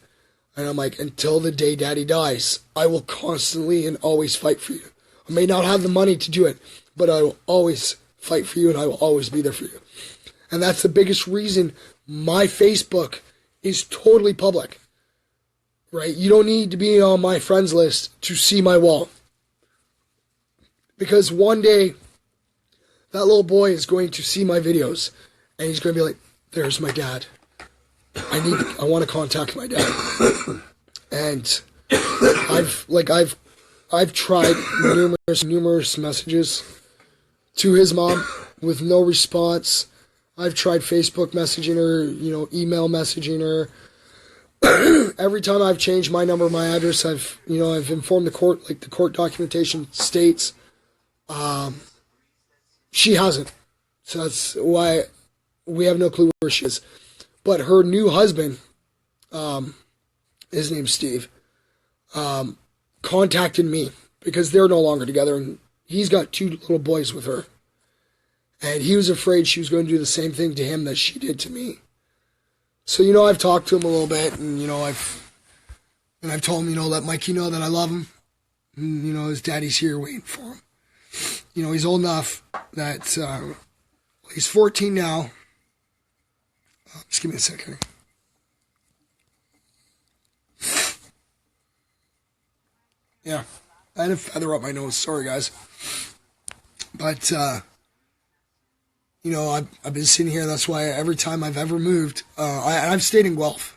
And I'm like, until the day Daddy dies, I will constantly and always fight for you. I may not have the money to do it, but I will always fight for you and I will always be there for you. And that's the biggest reason my Facebook is totally public. Right? You don't need to be on my friends list to see my wall. Because one day, that little boy is going to see my videos, and he's going to be like, there's my dad. I want to contact my dad. And I've tried numerous messages to his mom with no response. I've tried Facebook messaging her, email messaging her. Every time I've changed my number, my address, I've informed the court, like the court documentation states, she hasn't. So that's why we have no clue where she is. But her new husband, his name's Steve, contacted me because they're no longer together, and he's got 2 little boys with her. And he was afraid she was going to do the same thing to him that she did to me. So, I've talked to him a little bit, and, I've told him, let Mikey know that I love him. And, his daddy's here waiting for him. He's old enough that, he's 14 now. Just give me a second. Yeah, I had a feather up my nose. Sorry, guys. But, I've been sitting here. That's why every time I've ever moved, I've stayed in Guelph.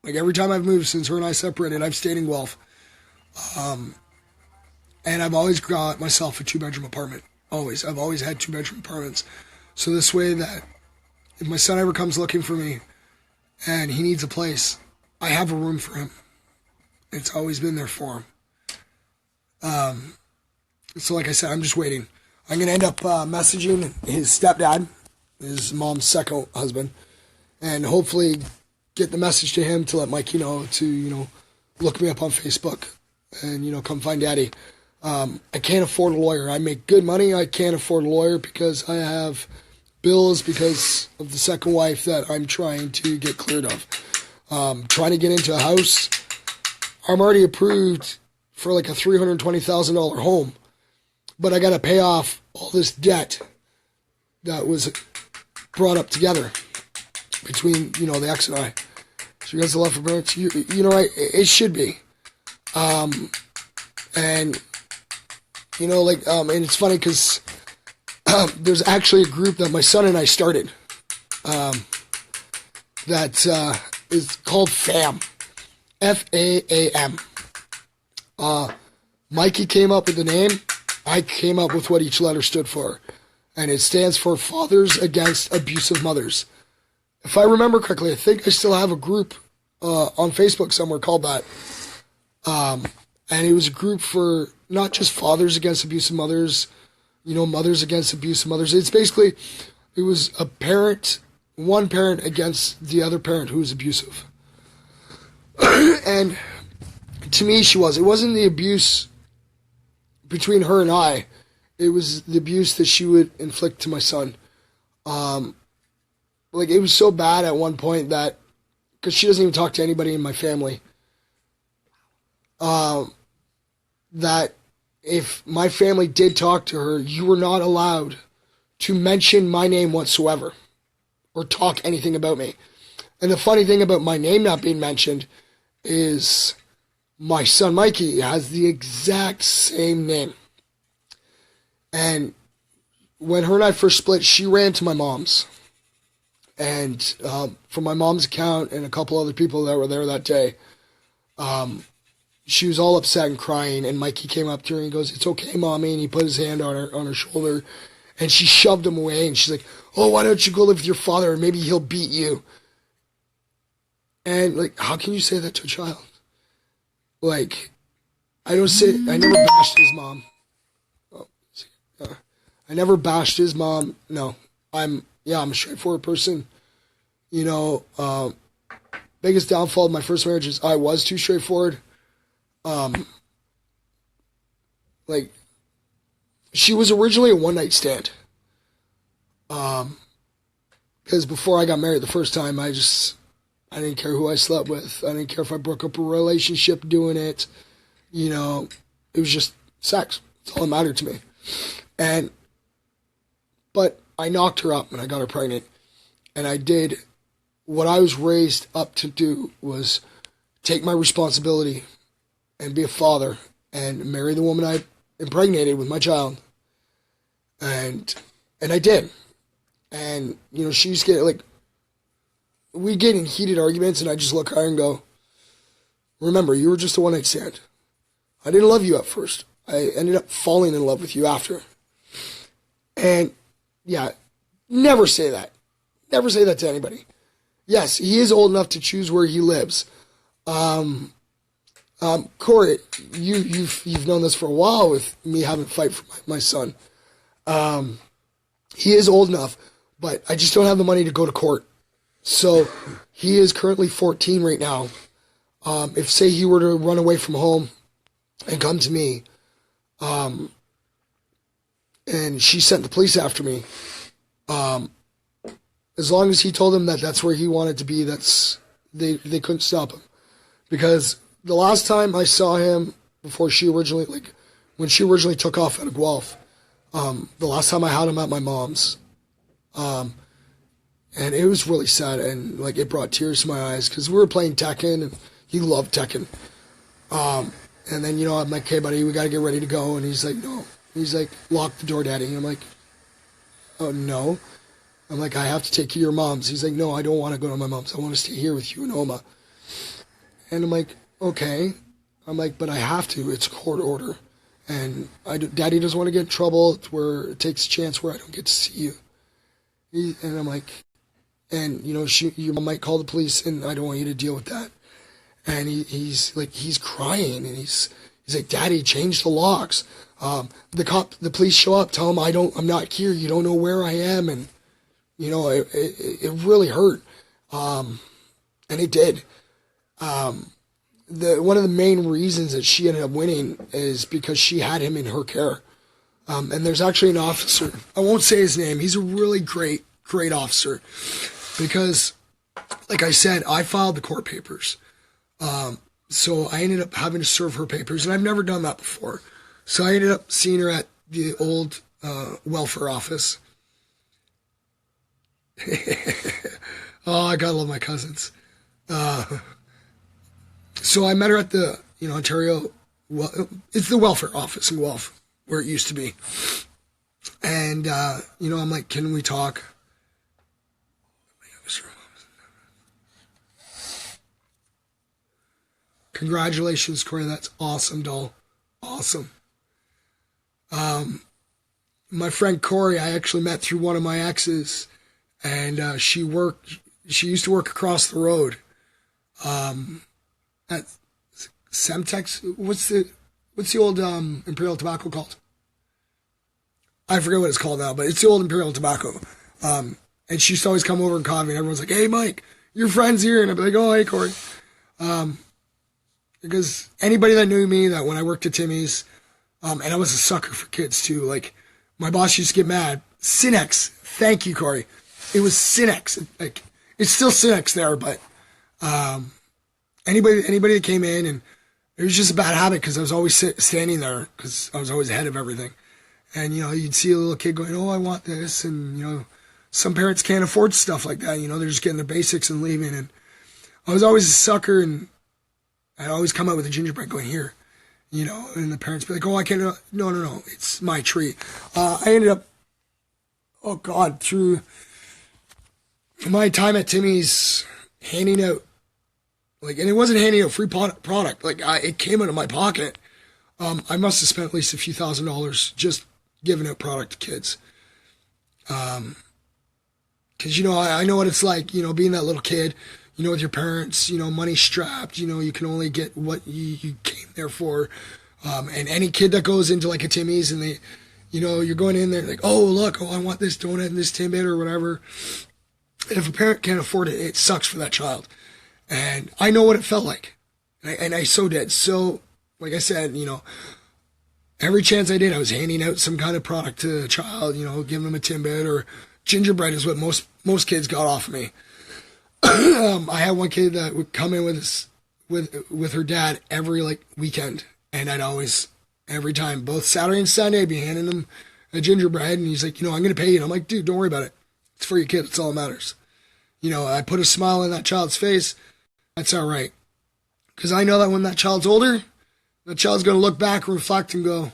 Like, every time I've moved since her and I separated, I've stayed in Guelph. And I've always got myself a 2-bedroom apartment. Always. I've always had 2-bedroom apartments. So this way that if my son ever comes looking for me and he needs a place, I have a room for him. It's always been there for him. So like I said, I'm just waiting. I'm going to end up messaging his stepdad, his mom's second husband, and hopefully get the message to him to let Mikey know to, look me up on Facebook and, come find Daddy. I can't afford a lawyer. I make good money. I can't afford a lawyer because I have bills because of the second wife that I'm trying to get cleared of. Trying to get into a house. I'm already approved for like a $320,000 home. But I got to pay off all this debt that was brought up together between, the ex and I. So you guys are left for parents. It should be. And it's funny because there's actually a group that my son and I started that is called FAM. FAAM. Mikey came up with the name. I came up with what each letter stood for. And it stands for Fathers Against Abusive Mothers. If I remember correctly, I think I still have a group on Facebook somewhere called that. And it was a group for not just fathers against abusive mothers, mothers against abusive mothers. It was one parent against the other parent who was abusive. And to me, it wasn't the abuse between her and I. it was the abuse that she would inflict to my son. Like, it was so bad at one point that, because she doesn't even talk to anybody in my family, that if my family did talk to her, you were not allowed to mention my name whatsoever or talk anything about me. And the funny thing about my name not being mentioned is my son Mikey has the exact same name. And when her and I first split, she ran to my mom's. And from my mom's account and a couple other people that were there that day, she was all upset and crying. And Mikey came up to her and goes, "It's okay, Mommy." And he put his hand on her shoulder. And she shoved him away. And she's like, "Oh, why don't you go live with your father and maybe he'll beat you?" And, like, how can you say that to a child? Like, I never bashed his mom. I never bashed his mom. No, I'm a straightforward person. You know, biggest downfall of my first marriage is I was too straightforward. Like, she was originally a one-night stand. Because before I got married the first time, I didn't care who I slept with. I didn't care if I broke up a relationship doing it. You know, it was just sex. That's all that mattered to me. But I knocked her up and I got her pregnant. And I did what I was raised up to do, was take my responsibility and be a father and marry the woman I impregnated with my child. And I did. And, you know, she's getting, like, we get in heated arguments and I just look at her and go, "Remember, you were just a one-night stand. I didn't love you at first. I ended up falling in love with you after." And, yeah, never say that. Never say that to anybody. Yes, he is old enough to choose where he lives. Corey, you've known this for a while with me having to fight for my son. He is old enough, but I just don't have the money to go to court. So he is currently 14 right now. If, say, he were to run away from home and come to me, and she sent the police after me, as long as he told them that that's where he wanted to be, they couldn't stop him. Because the last time I saw him, when she originally took off out of Guelph, the last time I had him at my mom's, and it was really sad, and, like, it brought tears to my eyes, because we were playing Tekken, and he loved Tekken. And then, you know, I'm like, "Hey, buddy, we got to get ready to go." And he's like, "No." He's like, "Lock the door, Daddy." And I'm like, "Oh, no." I'm like, "I have to take you to your mom's." He's like, "No, I don't want to go to my mom's. I want to stay here with you in Oma." And I'm like, "Okay." I'm like, "But I have to. It's a court order. And Daddy doesn't want to get in trouble where it takes a chance where I don't get to see you." And I'm like, "And, you know, your mom might call the police, and I don't want you to deal with that." And he's crying, and he's like, "Daddy, change the locks. The police show up, tell them I'm not here. You don't know where I am." And, you know, it really hurt. And it did. One of the main reasons that she ended up winning is because she had him in her care. And there's actually an officer, I won't say his name, he's a really great officer. Because, like I said, I filed the court papers. So I ended up having to serve her papers, and I've never done that before. So I ended up seeing her at the old welfare office. Oh, I gotta love my cousins. So I met her at the, you know, Ontario, it's the welfare office in Guelph, where it used to be. And, you know, I'm like, "Can we talk?" "Congratulations, Corey. That's awesome, doll. Awesome." My friend Corey, I actually met through one of my exes, and she used to work across the road at Semtex. What's the old Imperial Tobacco called? I forget what it's called now, but it's the old Imperial Tobacco. And she used to always come over and call me, and everyone's like, "Hey, Mike, your friend's here." And I'd be like, "Oh, hey, Corey." Because anybody that knew me, that when I worked at Timmy's, and I was a sucker for kids too, like, My boss used to get mad. Cinex. Thank you, Corey. It was Cinex. Like, it's still Cinex there, but anybody that came in, and it was just a bad habit because I was always standing there because I was always ahead of everything. And, you'd see a little kid going, oh, I want this. And, some parents can't afford stuff like that. They're just getting the basics and leaving. And I was always a sucker, and I'd always come out with a gingerbread going, here. And the parents be like, oh, I can't. No. It's my treat. I ended up, oh, God, through my time at Timmy's handing out, and it wasn't handing out free product. It came out of my pocket. I must have spent at least a few $1,000s just giving out product to kids. Because, I know what it's like, being that little kid, with your parents, money strapped, you can only get what you came there for. And any kid that goes into like a Timmy's and they, you're going in there like, oh, look, I want this donut and this Timbit or whatever. And if a parent can't afford it, it sucks for that child. And I know what it felt like. And I so did. So, like I said, every chance I did, I was handing out some kind of product to a child, giving them a Timbit, or gingerbread is what most kids got off of me. I had one kid that would come in with her dad every weekend, and I'd always, every time, both Saturday and Sunday, I'd be handing him a gingerbread, and he's like, I'm going to pay you. And I'm like, dude, don't worry about it. It's for your kid. It's all that matters. I put a smile on that child's face. That's all right. Because I know that when that child's older, that child's going to look back, reflect, and go,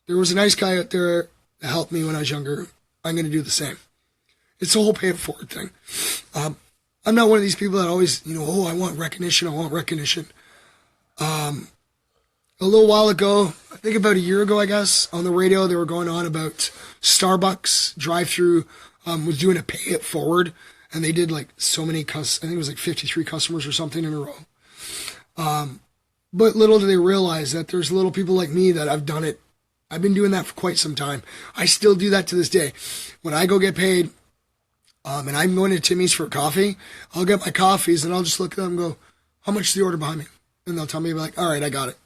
there was a nice guy out there that helped me when I was younger. I'm going to do the same. It's the whole pay it forward thing. I'm not one of these people that always, oh, I want recognition. A little while ago, I think about a year ago, I guess, on the radio, they were going on about Starbucks drive-through was doing a pay it forward. And they did so many, I think it was 53 customers or something in a row. But little do they realize that there's little people like me that I've done it. I've been doing that for quite some time. I still do that to this day. When I go get paid, and I'm going to Timmy's for coffee, I'll get my coffees and I'll just look at them and go, how much is the order behind me? And they'll tell me, all right, I got it.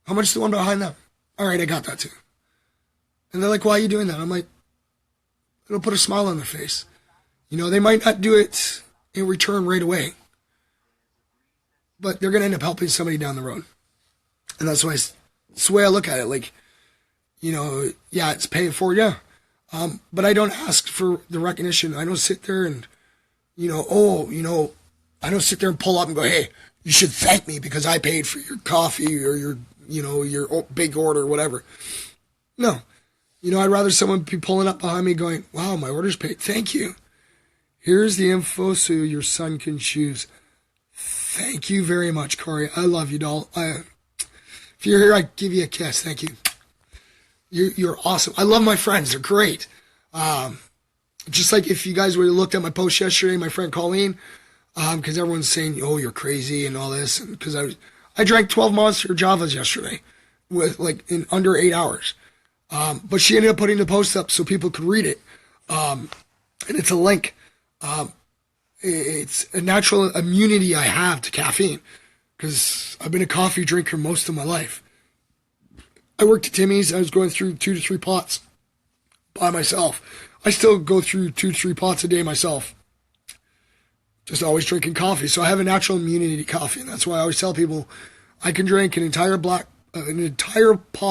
How much is the one behind them? All right, I got that too. And they're like, why are you doing that? I'm like, it'll put a smile on their face. They might not do it in return right away, but they're going to end up helping somebody down the road. And that's the way I look at it. Yeah, it's paying forward, yeah. But I don't ask for the recognition. I don't sit there and, I don't sit there and pull up and go, hey, you should thank me because I paid for your coffee or your big order or whatever. No. I'd rather someone be pulling up behind me going, wow, my order's paid. Thank you. Here's the info so your son can choose. Thank you very much, Corey. I love you, doll. If you're here, I give you a kiss. Thank you. You're awesome. I love my friends. They're great. Just like if you guys would have looked at my post yesterday, my friend Colleen, because everyone's saying, oh, you're crazy and all this. And because I drank 12 Monster Javas yesterday with in under 8 hours. But she ended up putting the post up so people could read it. And it's a link. It's a natural immunity I have to caffeine because I've been a coffee drinker most of my life. I worked at Timmy's. I was going through 2 to 3 pots by myself. I still go through 2 to 3 pots a day myself. Just always drinking coffee. So I have a natural immunity to coffee. And that's why I always tell people I can drink an entire pot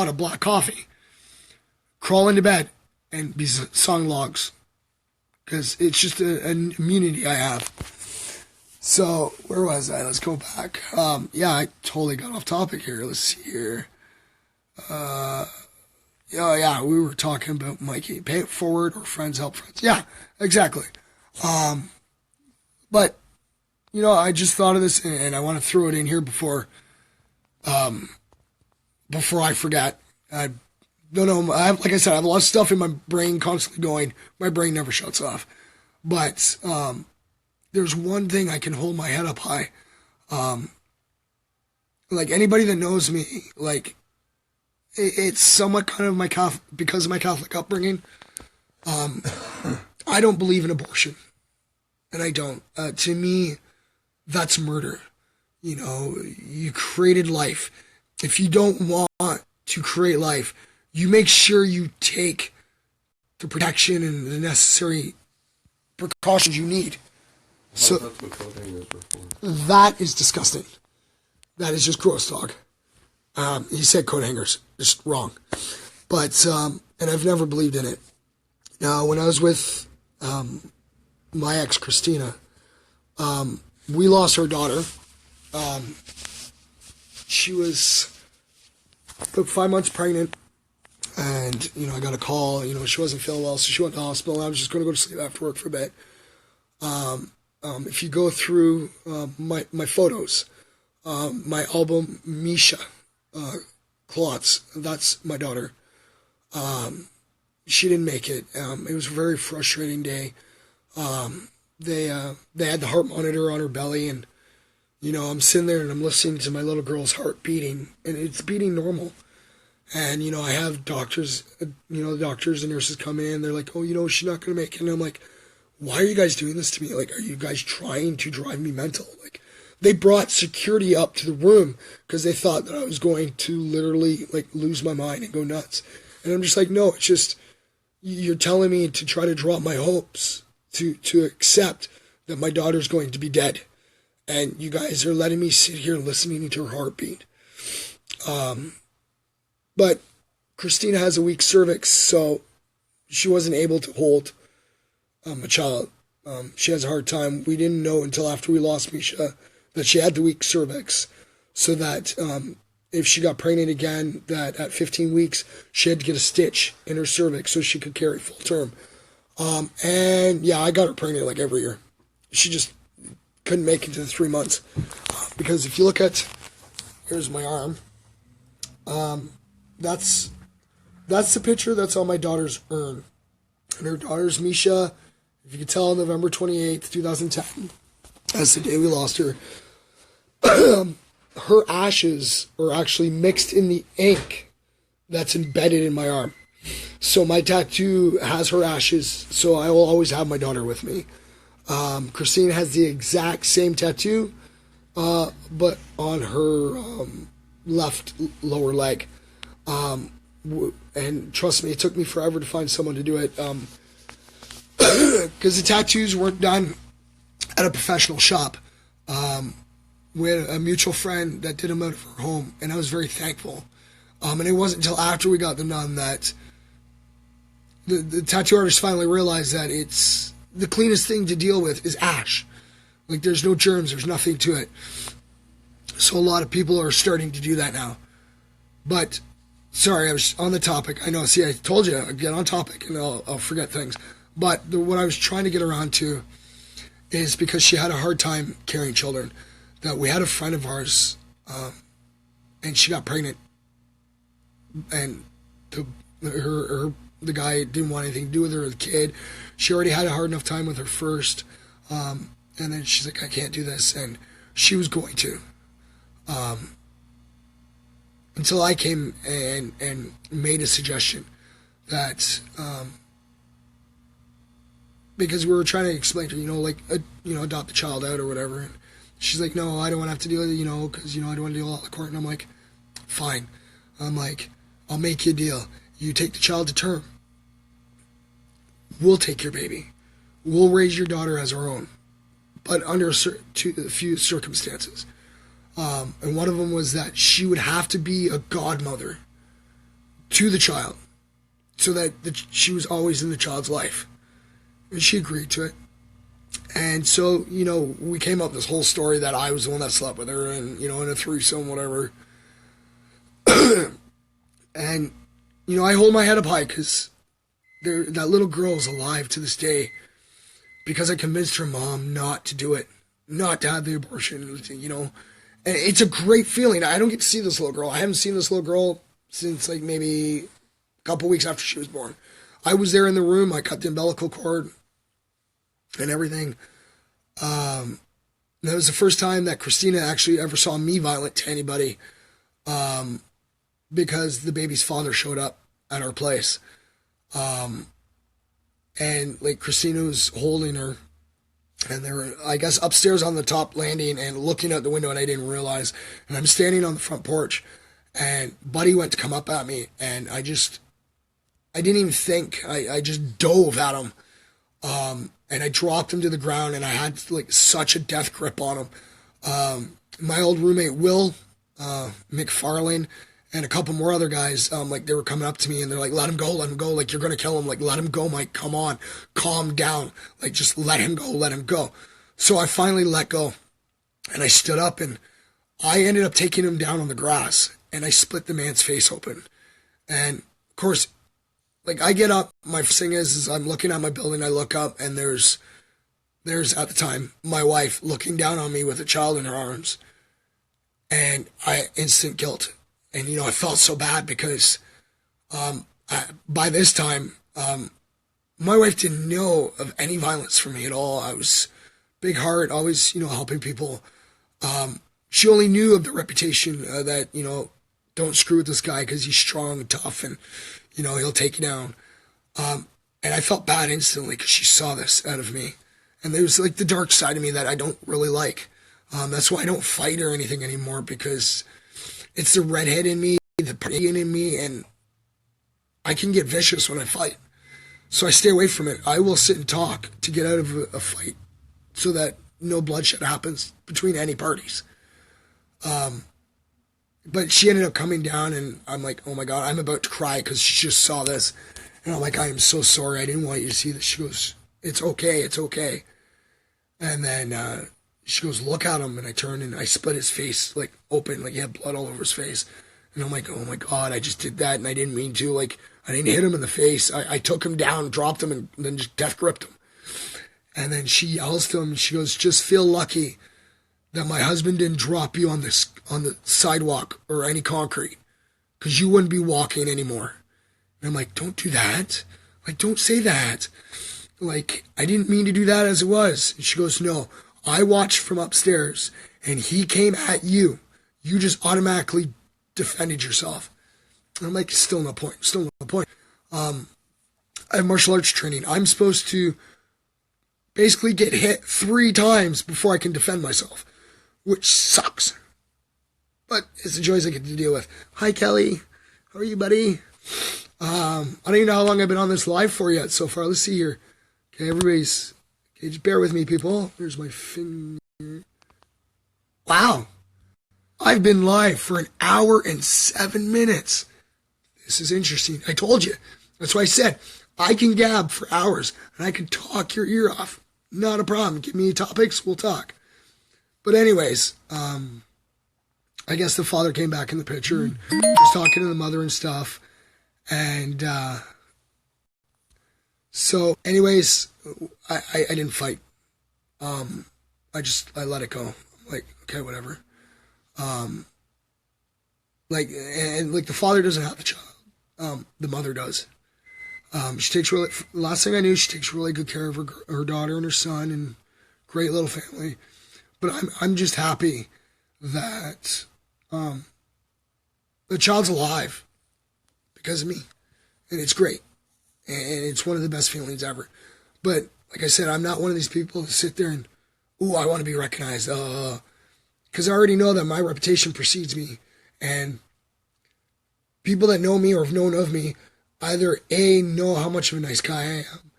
of black coffee, crawl into bed, and be sawing logs. Because it's just an immunity I have. So, where was I? Let's go back. Yeah, I totally got off topic here. Let's see here. Yeah, we were talking about Mikey. Pay it forward or friends help friends. Yeah, exactly. But, I just thought of this and I want to throw it in here before I forget. No, like I said, I have a lot of stuff in my brain constantly going. My brain never shuts off. But there's one thing I can hold my head up high. Anybody that knows me, it's somewhat kind of because of my Catholic upbringing. I don't believe in abortion. And I don't. To me, that's murder. You created life. If you don't want to create life, you make sure you take the protection and the necessary precautions you need. So that's what coat hangers were for. that is disgusting. That is just gross, dog. He said coat hangers. Just wrong. But, and I've never believed in it. Now, when I was with my ex, Christina, we lost her daughter. She was about 5 months pregnant. And, I got a call, she wasn't feeling well, so she went to the hospital, and I was just going to go to sleep after work for a bit. If you go through my photos, my album, Misha, Klotz, that's my daughter. She didn't make it. It was a very frustrating day. They had the heart monitor on her belly, and, I'm sitting there and I'm listening to my little girl's heart beating, and it's beating normal. And, I have doctors, the doctors and nurses come in. They're like, oh, she's not going to make it. And I'm like, why are you guys doing this to me? Like, are you guys trying to drive me mental? Like, they brought security up to the room because they thought that I was going to literally, lose my mind and go nuts. And I'm just like, no, it's just, you're telling me to try to drop my hopes, to accept that my daughter's going to be dead. And you guys are letting me sit here listening to her heartbeat. But Christina has a weak cervix, so she wasn't able to hold a child. She has a hard time. We didn't know until after we lost Misha that she had the weak cervix, so that if she got pregnant again, that at 15 weeks, she had to get a stitch in her cervix so she could carry full term. And yeah, I got her pregnant every year. She just couldn't make it to the 3 months. Because if you look at, here's my arm. That's the picture that's on my daughter's urn. And her daughter's Misha, if you can tell, November 28th, 2010. That's the day we lost her. Her ashes are actually mixed in the ink that's embedded in my arm. So my tattoo has her ashes, so I will always have my daughter with me. Christine has the exact same tattoo, but on her left lower leg. And trust me, it took me forever to find someone to do it, because the tattoos weren't done at a professional shop. We had a mutual friend that did them out of her home, and I was very thankful. And it wasn't until after we got them done that the tattoo artist finally realized that it's the cleanest thing to deal with is ash. There's no germs, there's nothing to it. So a lot of people are starting to do that now. But sorry, I was on the topic. I know, see, I told you I'd get on topic and I'll forget things. But what I was trying to get around to is because she had a hard time carrying children, that we had a friend of ours, and she got pregnant. And the guy didn't want anything to do with her or the kid. She already had a hard enough time with her first. And then she's like, I can't do this. And she was going to. Until I came and made a suggestion that, because we were trying to explain to her, adopt the child out or whatever. And she's like, no, I don't want to have to deal with it, because, I don't want to deal with all the court. And I'm like, fine. I'm like, I'll make you a deal. You take the child to term. We'll take your baby. We'll raise your daughter as our own, but under a few circumstances. And one of them was that she would have to be a godmother to the child, so that she was always in the child's life. And she agreed to it. And so, we came up with this whole story that I was the one that slept with her and, in a threesome, whatever. And, I hold my head up high because that little girl is alive to this day because I convinced her mom not to do it, not to have the abortion, And it's a great feeling. I don't get to see this little girl. I haven't seen this little girl since maybe a couple weeks after she was born. I was there in the room. I cut the umbilical cord and everything. That was the first time that Christina actually ever saw me violent to anybody, because the baby's father showed up at our place. And Christina was holding her, and they were, I guess, upstairs on the top landing and looking out the window, and I didn't realize. And I'm standing on the front porch, and Buddy went to come up at me, and I I didn't even think. I just dove at him. And I dropped him to the ground, and I had like such a death grip on him. My old roommate, Will, McFarlane, and a couple more other guys, like they were coming up to me and they're like, let him go, like you're going to kill him, like let him go, Mike, come on, calm down, like just let him go, let him go. So I finally let go, and I stood up, and I ended up taking him down on the grass, and I split the man's face open. And of course, like I get up, my first thing is I'm looking at my building, I look up, and there's at the time my wife looking down on me with a child in her arms, and instant guilt. And, I felt so bad because by this time, my wife didn't know of any violence from me at all. I was big heart, always, helping people. She only knew of the reputation that, don't screw with this guy because he's strong and tough and, he'll take you down. And I felt bad instantly because she saw this out of me. And there's like the dark side of me that I don't really like. That's why I don't fight or anything anymore, because it's the redhead in me, the pagan in me, and I can get vicious when I fight. So I stay away from it. I will sit and talk to get out of a fight so that no bloodshed happens between any parties. But she ended up coming down, and I'm like, oh my God, I'm about to cry because she just saw this. And I'm like, I am so sorry. I didn't want you to see this. She goes, it's okay, it's okay. And then she goes, look at him. And I turned and I split his face like open, like he had blood all over his face. And I'm like, oh my God, I just did that and I didn't mean to. Like, I didn't hit him in the face. I took him down, dropped him, and then just death gripped him. And then she yells to him, and she goes, just feel lucky that my husband didn't drop you on the sidewalk or any concrete, because you wouldn't be walking anymore. And I'm like, don't do that. Like, don't say that. Like, I didn't mean to do that as it was. And she goes, no, I watched from upstairs and he came at you. You just automatically defended yourself. And I'm like, still no point. I have martial arts training. I'm supposed to basically get hit 3 times before I can defend myself, which sucks. But it's the joys I get to deal with. Hi, Kelly. How are you, buddy? I don't even know how long I've been on this live for yet so far. Let's see here. Okay, okay, just bear with me, people. There's my finger. Wow. I've been live for 1 hour and 7 minutes. This is interesting. I told you. That's why I said I can gab for hours and I can talk your ear off. Not a problem. Give me topics, we'll talk. But anyways, I guess the father came back in the picture and was talking to the mother and stuff. And so anyways, I didn't fight. I let it go. I'm like, okay, whatever. Like the father doesn't have the child. The mother does. Last thing I knew, she takes really good care of her daughter and her son, and great little family. But I'm just happy that the child's alive because of me, and it's great, and it's one of the best feelings ever. But like I said, I'm not one of these people to sit there and, ooh, I want to be recognized, because I already know that my reputation precedes me, and people that know me or have known of me either A, know how much of a nice guy I am,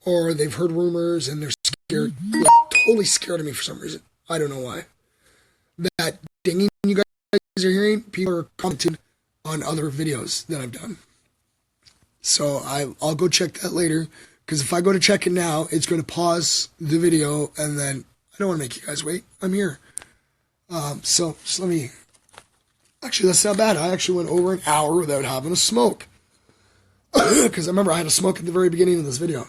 or they've heard rumors and they're scared, like, totally scared of me for some reason. I don't know why. That dinging you guys are hearing, people are commenting on other videos that I've done. So I'll go check that later, because if I go to check it now, it's going to pause the video, and then I don't want to make you guys wait. I'm here. So just let me... Actually, that's not bad. I actually went over 1 hour without having a smoke. Because I remember I had a smoke at the very beginning of this video.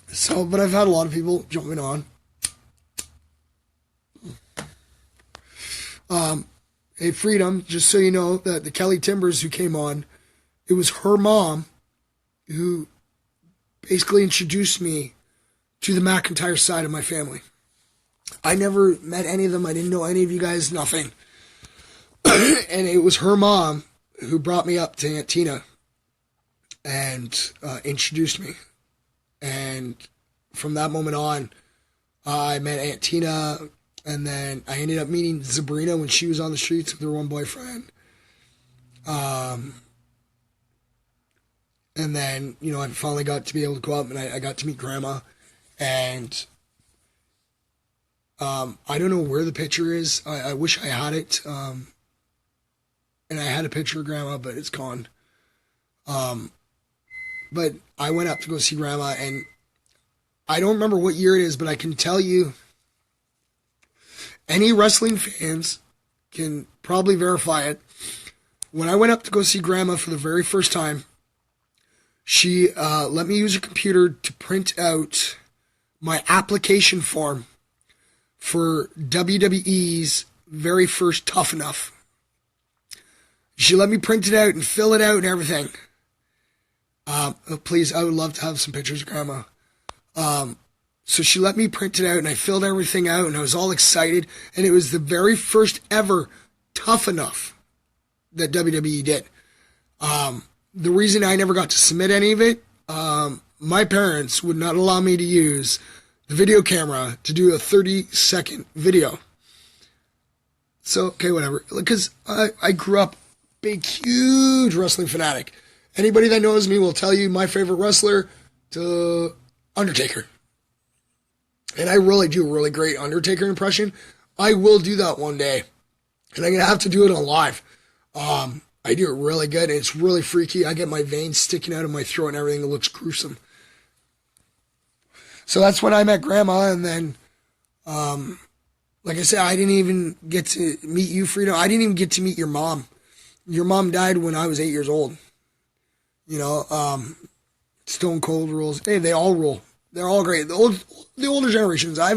So, but I've had a lot of people jumping on. Hey, Freedom, just so you know, that the Kelly Timbers who came on, it was her mom who basically introduced me to the McIntyre side of my family. I never met any of them. I didn't know any of you guys, nothing. And it was her mom who brought me up to Aunt Tina and introduced me. And from that moment on, I met Aunt Tina, and then I ended up meeting Sabrina when she was on the streets with her one boyfriend. And then, I finally got to be able to go up and I got to meet Grandma. And I don't know where the picture is. I wish I had it. And I had a picture of Grandma, but it's gone. But I went up to go see Grandma, and I don't remember what year it is, but I can tell you, any wrestling fans can probably verify it. When I went up to go see Grandma for the very first time, she let me use her computer to print out my application form for WWE's very first Tough Enough. She let me print it out and fill it out and everything. Please, I would love to have some pictures of Grandma. So she let me print it out, and I filled everything out, and I was all excited. And it was the very first ever Tough Enough that WWE did. The reason I never got to submit any of it, my parents would not allow me to use the video camera to do a 30-second video. So, okay, whatever. Because I grew up big, huge wrestling fanatic. Anybody that knows me will tell you my favorite wrestler to Undertaker. And I really do a really great Undertaker impression. I will do that one day. And I'm going to have to do it on live. I do it really good. And it's really freaky. I get my veins sticking out of my throat and everything. It looks gruesome. So that's when I met Grandma. And then, like I said, I didn't even get to meet you, Frida. I didn't even get to meet your mom. Your mom died when I was 8 years old. Stone Cold rules. Hey, they all rule. They're all great. The older generations. I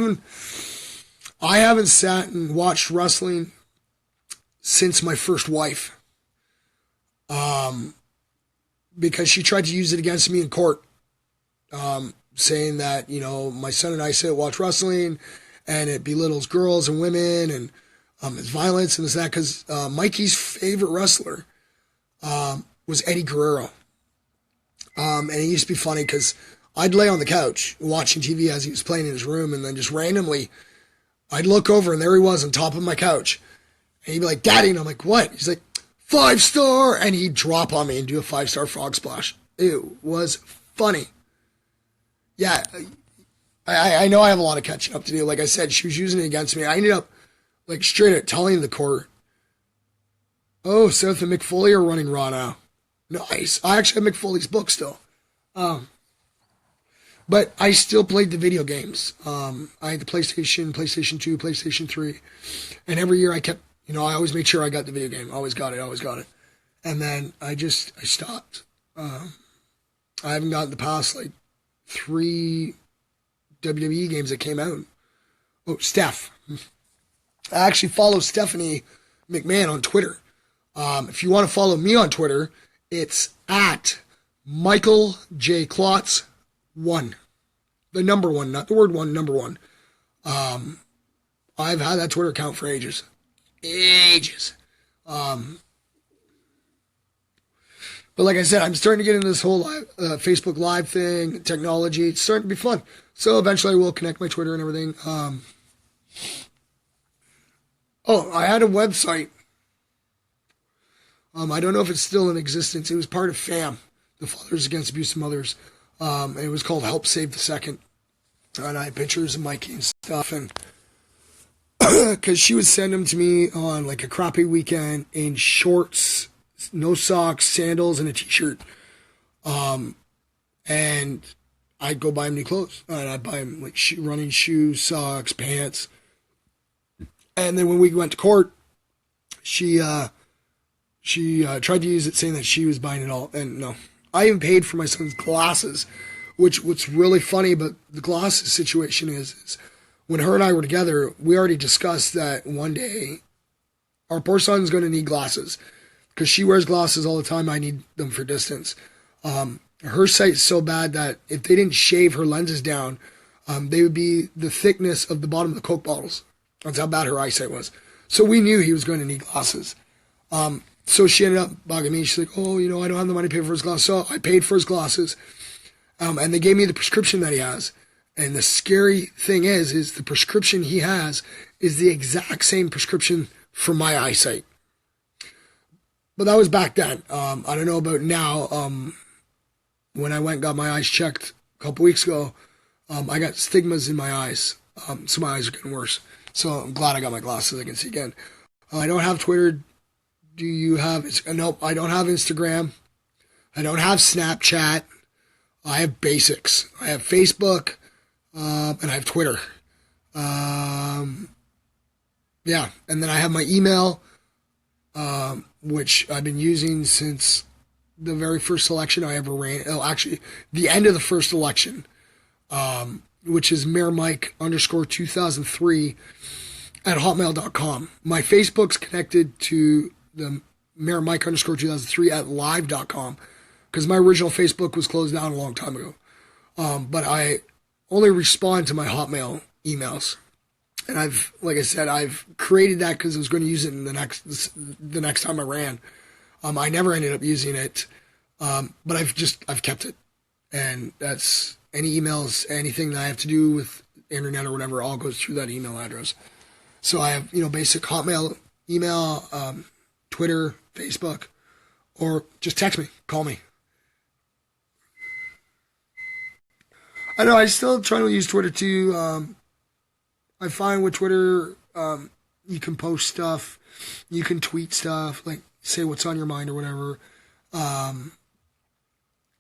haven't sat and watched wrestling since my first wife. Because she tried to use it against me in court. Saying that, my son and I sit and watch wrestling and it belittles girls and women and it's violence and this that. Because Mikey's favorite wrestler was Eddie Guerrero. And it used to be funny because I'd lay on the couch watching TV as he was playing in his room, and then just randomly I'd look over and there he was on top of my couch. And he'd be like, "Daddy," and I'm like, "What?" He's like, "5-star," and he'd drop on me and do a 5-star frog splash. It was funny. Yeah, I know I have a lot of catching up to do. Like I said, she was using it against me. I ended up straight up telling the court, "Oh, Seth and Mick Foley are running Raw now." Nice. I actually have Mick Foley's book still. But I still played the video games. I had the PlayStation 2, PlayStation 3. And every year I kept, I always made sure I got the video game. Always got it. And then I stopped. I haven't gotten the past 3 WWE games that came out. Oh, Steph. I actually follow Stephanie McMahon on Twitter. If you want to follow me on Twitter, it's at Michael J. Klotz 1. The number 1, not the word 1, number 1. I've had that Twitter account for ages. But like I said, I'm starting to get into this whole Facebook Live thing, technology. It's starting to be fun. So eventually I will connect my Twitter and everything. I had a website. I don't know if it's still in existence. It was part of FAM, the Fathers Against Abusive Mothers. And it was called Help Save the Second. And I had pictures of Mikey and stuff. And because she would send them to me on a crappy weekend in shorts, no socks, sandals, and a t-shirt. And I'd go buy him new clothes. And I'd buy him running shoes, socks, pants. And then when we went to court, she tried to use it saying that she was buying it all. And no, I even paid for my son's glasses, what's really funny about the glasses situation is when her and I were together, we already discussed that one day our poor son's going to need glasses because she wears glasses all the time. I need them for distance. Her sight's so bad that if they didn't shave her lenses down, they would be the thickness of the bottom of the Coke bottles. That's how bad her eyesight was. So we knew he was going to need glasses. So she ended up bugging me. She's like, "Oh, I don't have the money to pay for his glasses." So I paid for his glasses. And they gave me the prescription that he has. And the scary thing is the prescription he has is the exact same prescription for my eyesight. But that was back then. I don't know about now. when I went and got my eyes checked a couple weeks ago, I got stigmas in my eyes. So my eyes are getting worse. So I'm glad I got my glasses. I can see again. I don't have Twitter. Do you have? Nope, I don't have Instagram. I don't have Snapchat. I have basics. I have Facebook, and I have Twitter. Yeah, and then I have my email, which I've been using since the very first election I ever ran. Oh, actually, the end of the first election, which is mayormike_2003 at hotmail.com. My Facebook's connected to the mayormike_2003 at live.com because my original Facebook was closed down a long time ago. But I only respond to my Hotmail emails. And like I said, I've created that because I was going to use it in the next time I ran. I never ended up using it, but I've kept it, and that's any emails, anything that I have to do with internet or whatever, all goes through that email address. So I have basic Hotmail email, Twitter, Facebook, or just text me, call me. I know I still try to use Twitter too. I find with Twitter, you can post stuff, you can tweet stuff, like say what's on your mind or whatever.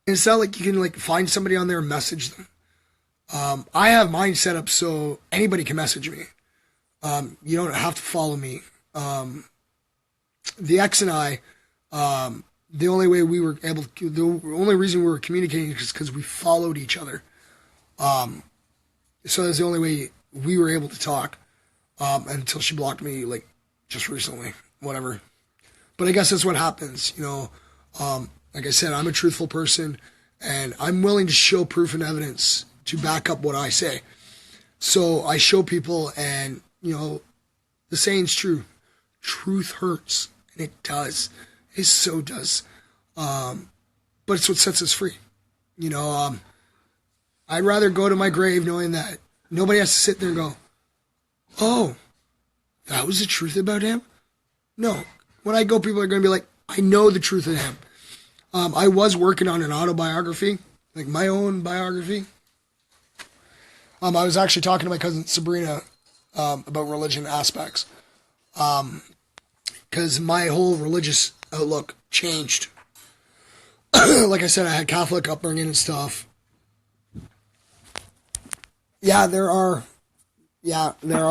It's not like you can find somebody on there and message them. I have mine set up so anybody can message me. You don't have to follow me. The ex and I, the only way we were able to, the only reason we were communicating is because we followed each other. So that's the only way we were able to talk, until she blocked me just recently, whatever. But I guess that's what happens, like I said, I'm a truthful person and I'm willing to show proof and evidence to back up what I say. So I show people and, the saying's true. Truth hurts, and it does. It so does. But it's what sets us free. I'd rather go to my grave knowing that nobody has to sit there and go, oh, that was the truth about him? No. When I go, people are going to be like, I know the truth of him. I was working on an autobiography, my own biography. I was actually talking to my cousin Sabrina about religion aspects. Because my whole religious outlook changed. Like I said, I had Catholic upbringing and stuff. Yeah, there are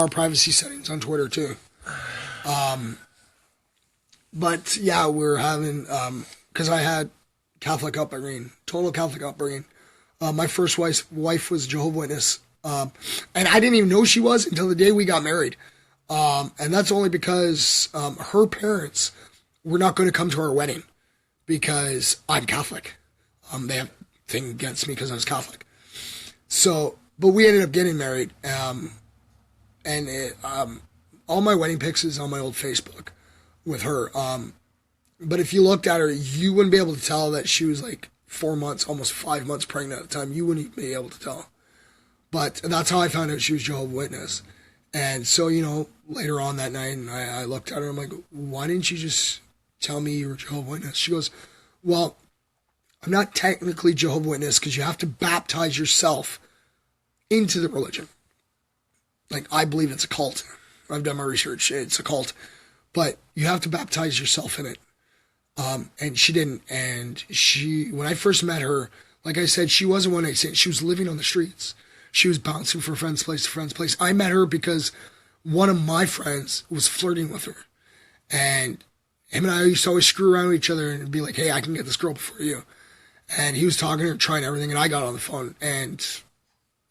privacy settings on Twitter too. But yeah, we're having, because I had Catholic upbringing, total Catholic upbringing. My first wife was Jehovah's Witness. And I didn't even know she was until the day we got married. And that's only because her parents were not going to come to our wedding because I'm Catholic. They have a thing against me because I was Catholic. So, but we ended up getting married. And all my wedding pics is on my old Facebook with her. But if you looked at her, you wouldn't be able to tell that she was 4 months, almost 5 months pregnant at the time. You wouldn't be able to tell. But that's how I found out she was Jehovah's Witness. And so, later on that night, and I looked at her, I'm like, why didn't you just tell me you were Jehovah's Witness? She goes, well, I'm not technically Jehovah's Witness because you have to baptize yourself into the religion. I believe it's a cult. I've done my research. It's a cult. But you have to baptize yourself in it. And she didn't. And when I first met her, like I said, she wasn't one night stand. She was living on the streets. She was bouncing from friend's place to friend's place. I met her because one of my friends was flirting with her. And him and I used to always screw around with each other and be like, hey, I can get this girl before you. And he was talking to her, trying everything, and I got on the phone. And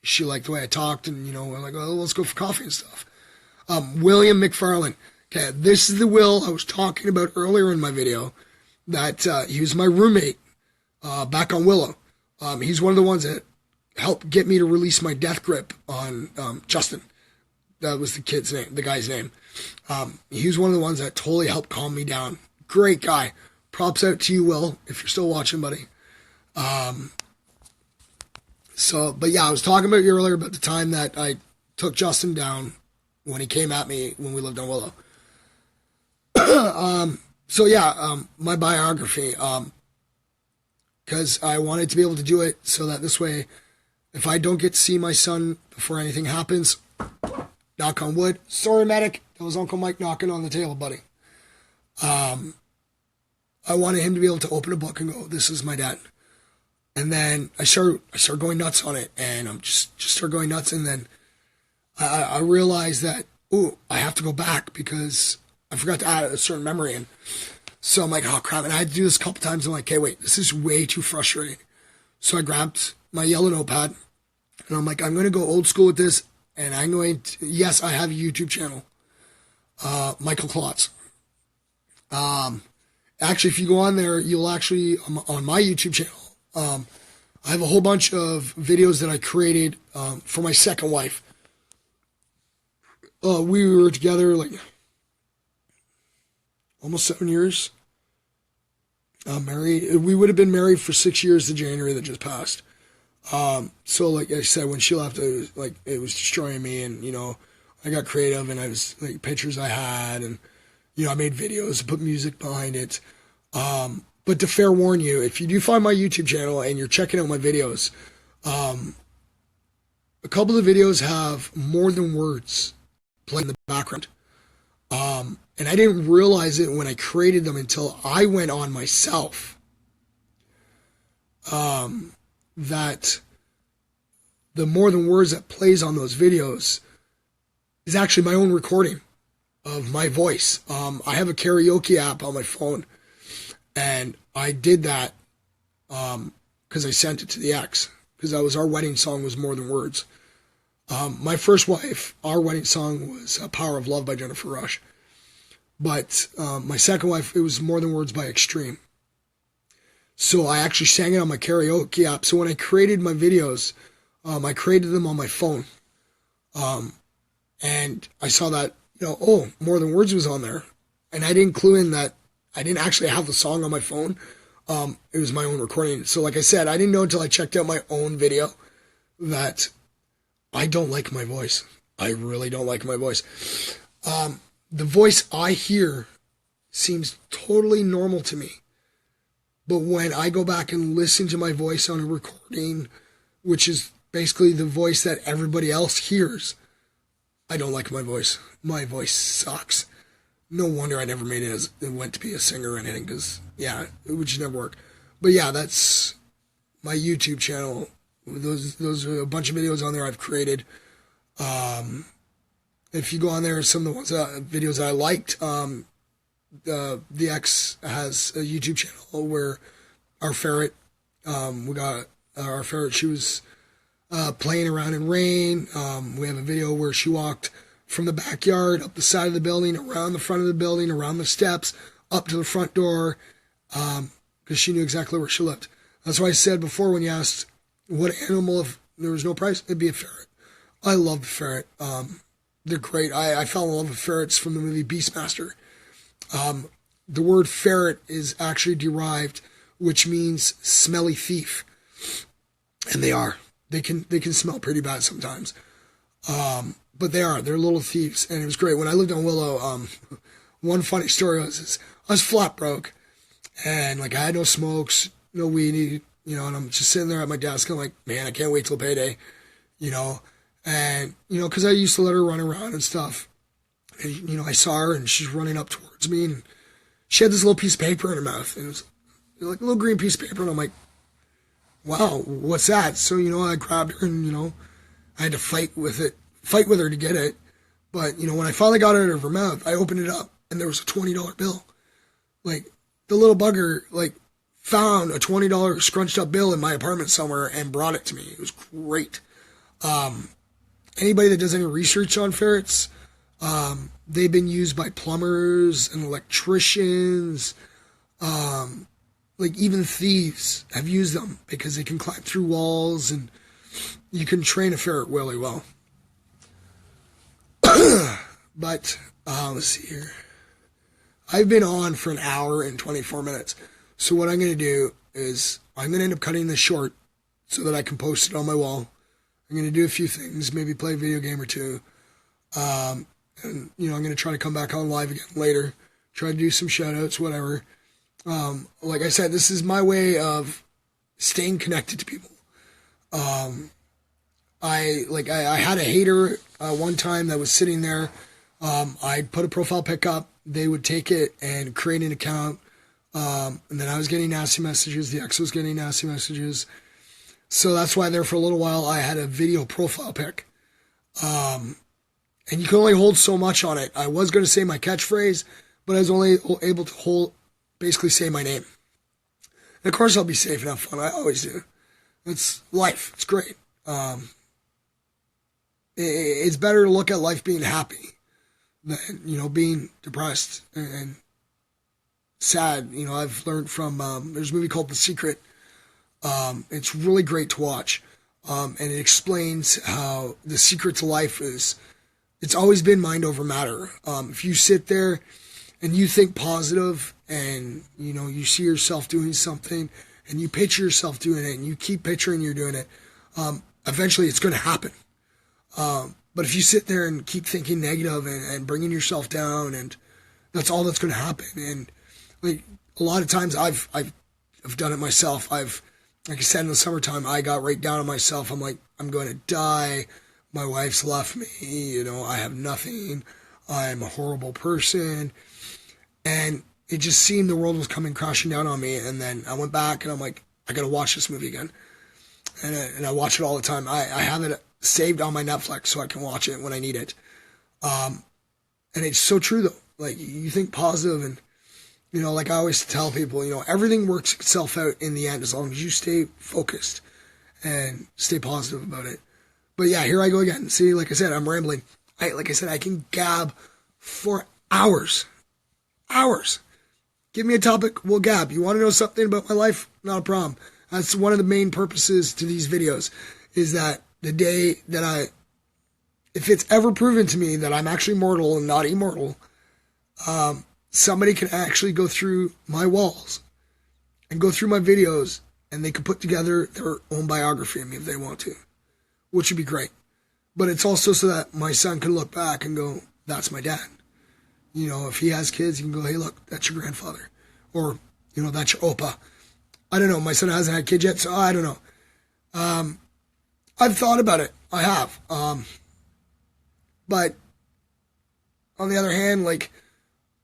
she liked the way I talked, and, we're like, well, let's go for coffee and stuff. William McFarland. Okay, this is the Will I was talking about earlier in my video, that he was my roommate back on Willow. He's one of the ones that helped get me to release my death grip on Justin. That was the guy's name. He was one of the ones that totally helped calm me down. Great guy. Props out to you, Will, if you're still watching, buddy. But yeah, I was talking about you earlier about the time that I took Justin down when he came at me when we lived on Willow. My biography. because I wanted to be able to do it so that this way, if I don't get to see my son before anything happens, knock on wood. Sorry, medic. That was Uncle Mike knocking on the table, buddy. I wanted him to be able to open a book and go, "This is my dad." And then I started going nuts on it, and I'm just started going nuts. And then I realized that, I have to go back because I forgot to add a certain memory in. So I'm like, oh crap. And I had to do this a couple times. I'm like, okay, wait, this is way too frustrating. So I grabbed my yellow notepad and I'm like, I'm going to go old school with this. And I'm going to, yes, I have a YouTube channel, Michael Klotz. Actually, if you go on there, you'll actually, on my YouTube channel, I have a whole bunch of videos that I created for my second wife. We were together like almost 7 years. Married. We would have been married for 6 years the January that just passed. So like I said, when she left, it was destroying me, and I got creative, and I was like pictures I had, and I made videos, put music behind it. But to fair warn you, if you do find my YouTube channel and you're checking out my videos, a couple of videos have more than words playing in the background. And I didn't realize it when I created them until I went on myself. That the more than words that plays on those videos is actually my own recording of my voice. I have a karaoke app on my phone, and I did that because I sent it to the ex, because that was our wedding song, was More Than Words. My first wife, our wedding song was Power of Love by Jennifer Rush. But my second wife, it was More Than Words by Extreme. So I actually sang it on my karaoke app. So when I created my videos, I created them on my phone. And I saw that, More Than Words was on there. And I didn't clue in that I didn't actually have the song on my phone. It was my own recording. So like I said, I didn't know until I checked out my own video that I don't like my voice. I really don't like my voice. The voice I hear seems totally normal to me. But when I go back and listen to my voice on a recording, which is basically the voice that everybody else hears, I don't like my voice. My voice sucks. No wonder I never made it went to be a singer or anything, because, it would just never work. But yeah, that's my YouTube channel. Those are a bunch of videos on there I've created. If you go on there, some of the ones videos I liked, the ex has a YouTube channel where our ferret, we got our ferret, she was playing around in rain. We have a video where she walked from the backyard, up the side of the building, around the front of the building, around the steps, up to the front door, because she knew exactly where she lived. That's why I said before, when you asked what animal, if there was no price, it'd be a ferret. I love the ferret. They're great. I fell in love with ferrets from the movie Beastmaster. The word ferret is actually derived, which means smelly thief. And they are. They can smell pretty bad sometimes. But they're little thieves. And it was great. When I lived on Willow, one funny story was I was flat broke. And I had no smokes, no weed, and I'm just sitting there at my desk. I'm like, man, I can't wait till payday, And, because I used to let her run around and stuff. And, I saw her and she's running up towards me and she had this little piece of paper in her mouth. And it was like a little green piece of paper. And I'm like, wow, what's that? So, I grabbed her and, I had to fight with her to get it. But, when I finally got it out of her mouth, I opened it up and there was a $20 bill. The little bugger, found a $20 scrunched up bill in my apartment somewhere and brought it to me. It was great. Anybody that does any research on ferrets, they've been used by plumbers and electricians, even thieves have used them because they can climb through walls, and you can train a ferret really well. But let's see here. I've been on for an hour and 24 minutes. So what I'm going to do is I'm going to end up cutting this short so that I can post it on my wall. I'm going to do a few things, maybe play a video game or two. And, I'm going to try to come back on live again later, try to do some shout outs, whatever. Like I said, this is my way of staying connected to people. I had a hater one time that was sitting there. I'd put a profile pic up. They would take it and create an account. And then I was getting nasty messages. The ex was getting nasty messages. So that's why there for a little while I had a video profile pic. And you can only hold so much on it. I was going to say my catchphrase, but I was only able to basically say my name. And of course I'll be safe and have fun. I always do. It's life. It's great. It's better to look at life being happy than, being depressed and sad. I've learned from, there's a movie called The Secret. It's really great to watch. And it explains how the secret to life is, it's always been mind over matter. If you sit there and you think positive and, you see yourself doing something and you picture yourself doing it and you keep picturing you're doing it, eventually it's going to happen. But if you sit there and keep thinking negative and bringing yourself down, and that's all that's going to happen. And like a lot of times I've done it myself. Like I said, in the summertime, I got right down on myself. I'm like, I'm going to die. My wife's left me. I have nothing. I'm a horrible person. And it just seemed the world was coming crashing down on me. And then I went back and I'm like, I got to watch this movie again. And I watch it all the time. I have it saved on my Netflix so I can watch it when I need it. And it's so true though. Like you think positive and, like I always tell people, everything works itself out in the end as long as you stay focused and stay positive about it. But yeah, here I go again. See, like I said, I'm rambling. Like I said, I can gab for hours. Hours. Give me a topic, we'll gab. You want to know something about my life? Not a problem. That's one of the main purposes to these videos, is that the day that if it's ever proven to me that I'm actually mortal and not immortal, somebody can actually go through my walls and go through my videos and they could put together their own biography of me if they want to, which would be great. But it's also so that my son can look back and go, that's my dad. If he has kids, he can go, hey, look, that's your grandfather. Or, that's your opa. I don't know. My son hasn't had kids yet, so I don't know. I've thought about it. I have. But on the other hand, like,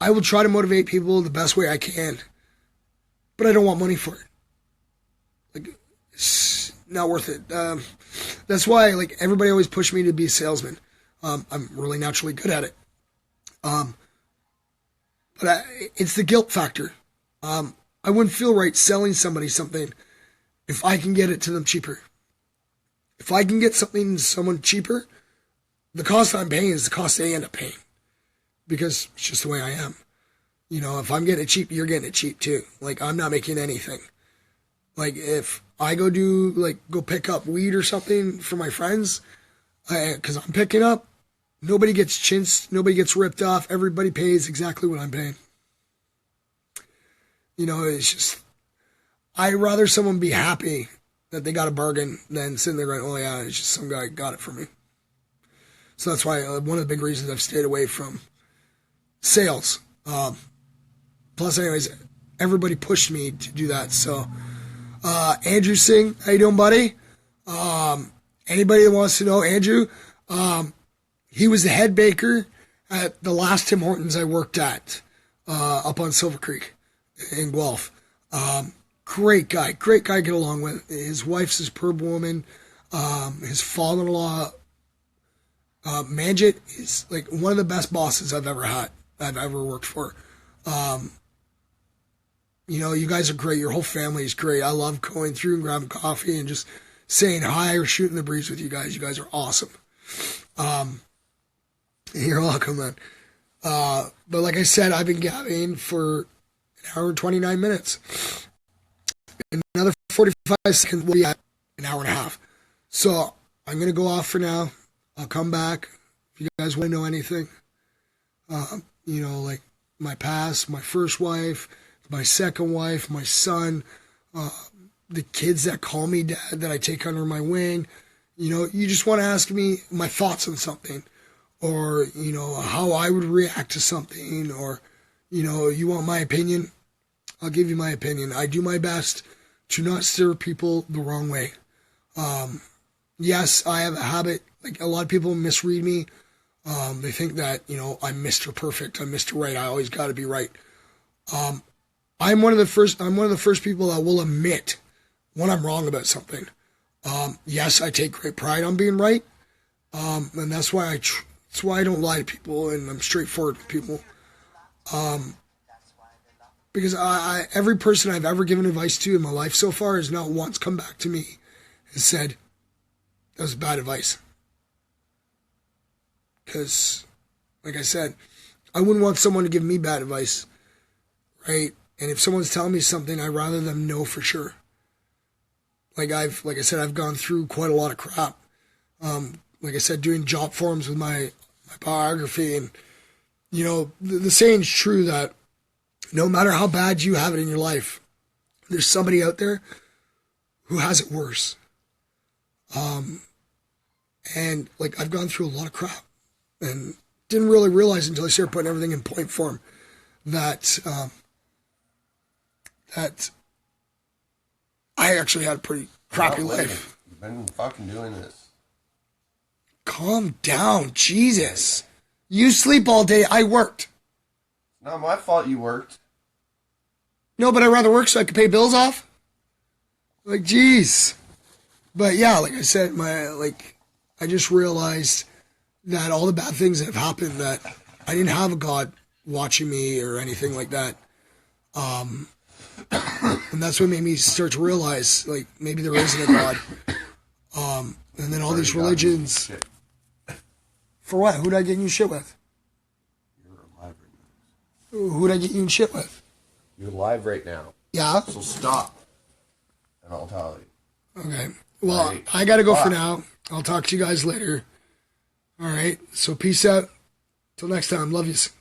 I will try to motivate people the best way I can, but I don't want money for it. Like, it's not worth it. That's why, like, everybody always pushed me to be a salesman. I'm really naturally good at it. But it's the guilt factor. I wouldn't feel right selling somebody something if I can get it to them cheaper. If I can get something to someone cheaper, the cost I'm paying is the cost they end up paying. Because it's just the way I am. If I'm getting it cheap, you're getting it cheap too. Like, I'm not making anything. Like, if I go pick up weed or something for my friends, because I'm picking up, nobody gets chinced, nobody gets ripped off, everybody pays exactly what I'm paying. It's just, I'd rather someone be happy that they got a bargain than sitting there going, oh yeah, it's just some guy got it for me. So that's why one of the big reasons I've stayed away from sales. Plus, anyways, everybody pushed me to do that. So, Andrew Singh, how you doing, buddy? Anybody that wants to know Andrew, he was the head baker at the last Tim Hortons I worked at, up on Silver Creek in Guelph. Great guy to get along with. His wife's a superb woman. His father-in-law, Manjit, is like one of the best bosses I've ever worked for. You guys are great. Your whole family is great. I love going through and grabbing coffee and just saying hi or shooting the breeze with you guys. You guys are awesome. You're welcome, man. But like I said, I've been gabbing for an hour and 29 minutes. Another 45 seconds will be at an hour and a half. So I'm going to go off for now. I'll come back if you guys want to know anything. Like my past, my first wife, my second wife, my son, the kids that call me dad that I take under my wing. You just want to ask me my thoughts on something, or, how I would react to something, or, you want my opinion. I'll give you my opinion. I do my best to not steer people the wrong way. Yes, I have a habit, like a lot of people misread me. They think that, I'm Mr. Perfect, I'm Mr. Right, I always got to be right. I'm one of the first people that will admit when I'm wrong about something. Yes, I take great pride on being right. And that's why I don't lie to people, and I'm straightforward with people. Because every person I've ever given advice to in my life so far has not once come back to me and said, that was bad advice. Because, like I said, I wouldn't want someone to give me bad advice, right? And if someone's telling me something, I'd rather them know for sure. Like I said, I've gone through quite a lot of crap. Like I said, doing job forms with my biography, and the saying's true that no matter how bad you have it in your life, there's somebody out there who has it worse. And like I've gone through a lot of crap, and didn't really realize until I started putting everything in point form that that I actually had a pretty crappy life. You've been fucking doing this. Calm down, Jesus. You sleep all day, I worked. It's not my fault you worked. No, but I'd rather work so I could pay bills off. Like, jeez. But yeah, like I said, I just realized that all the bad things that have happened, that I didn't have a God watching me or anything like that. And that's what made me start to realize, like, maybe there isn't a God. And then all these religions. For what? Who'd I get you in shit with? You're alive right now. Who'd I get you in shit with? You're live right now. Yeah? So stop. And I'll tell you. Okay. Well, right. I gotta go for now. I'll talk to you guys later. All right. So peace out. Till next time. Love yous.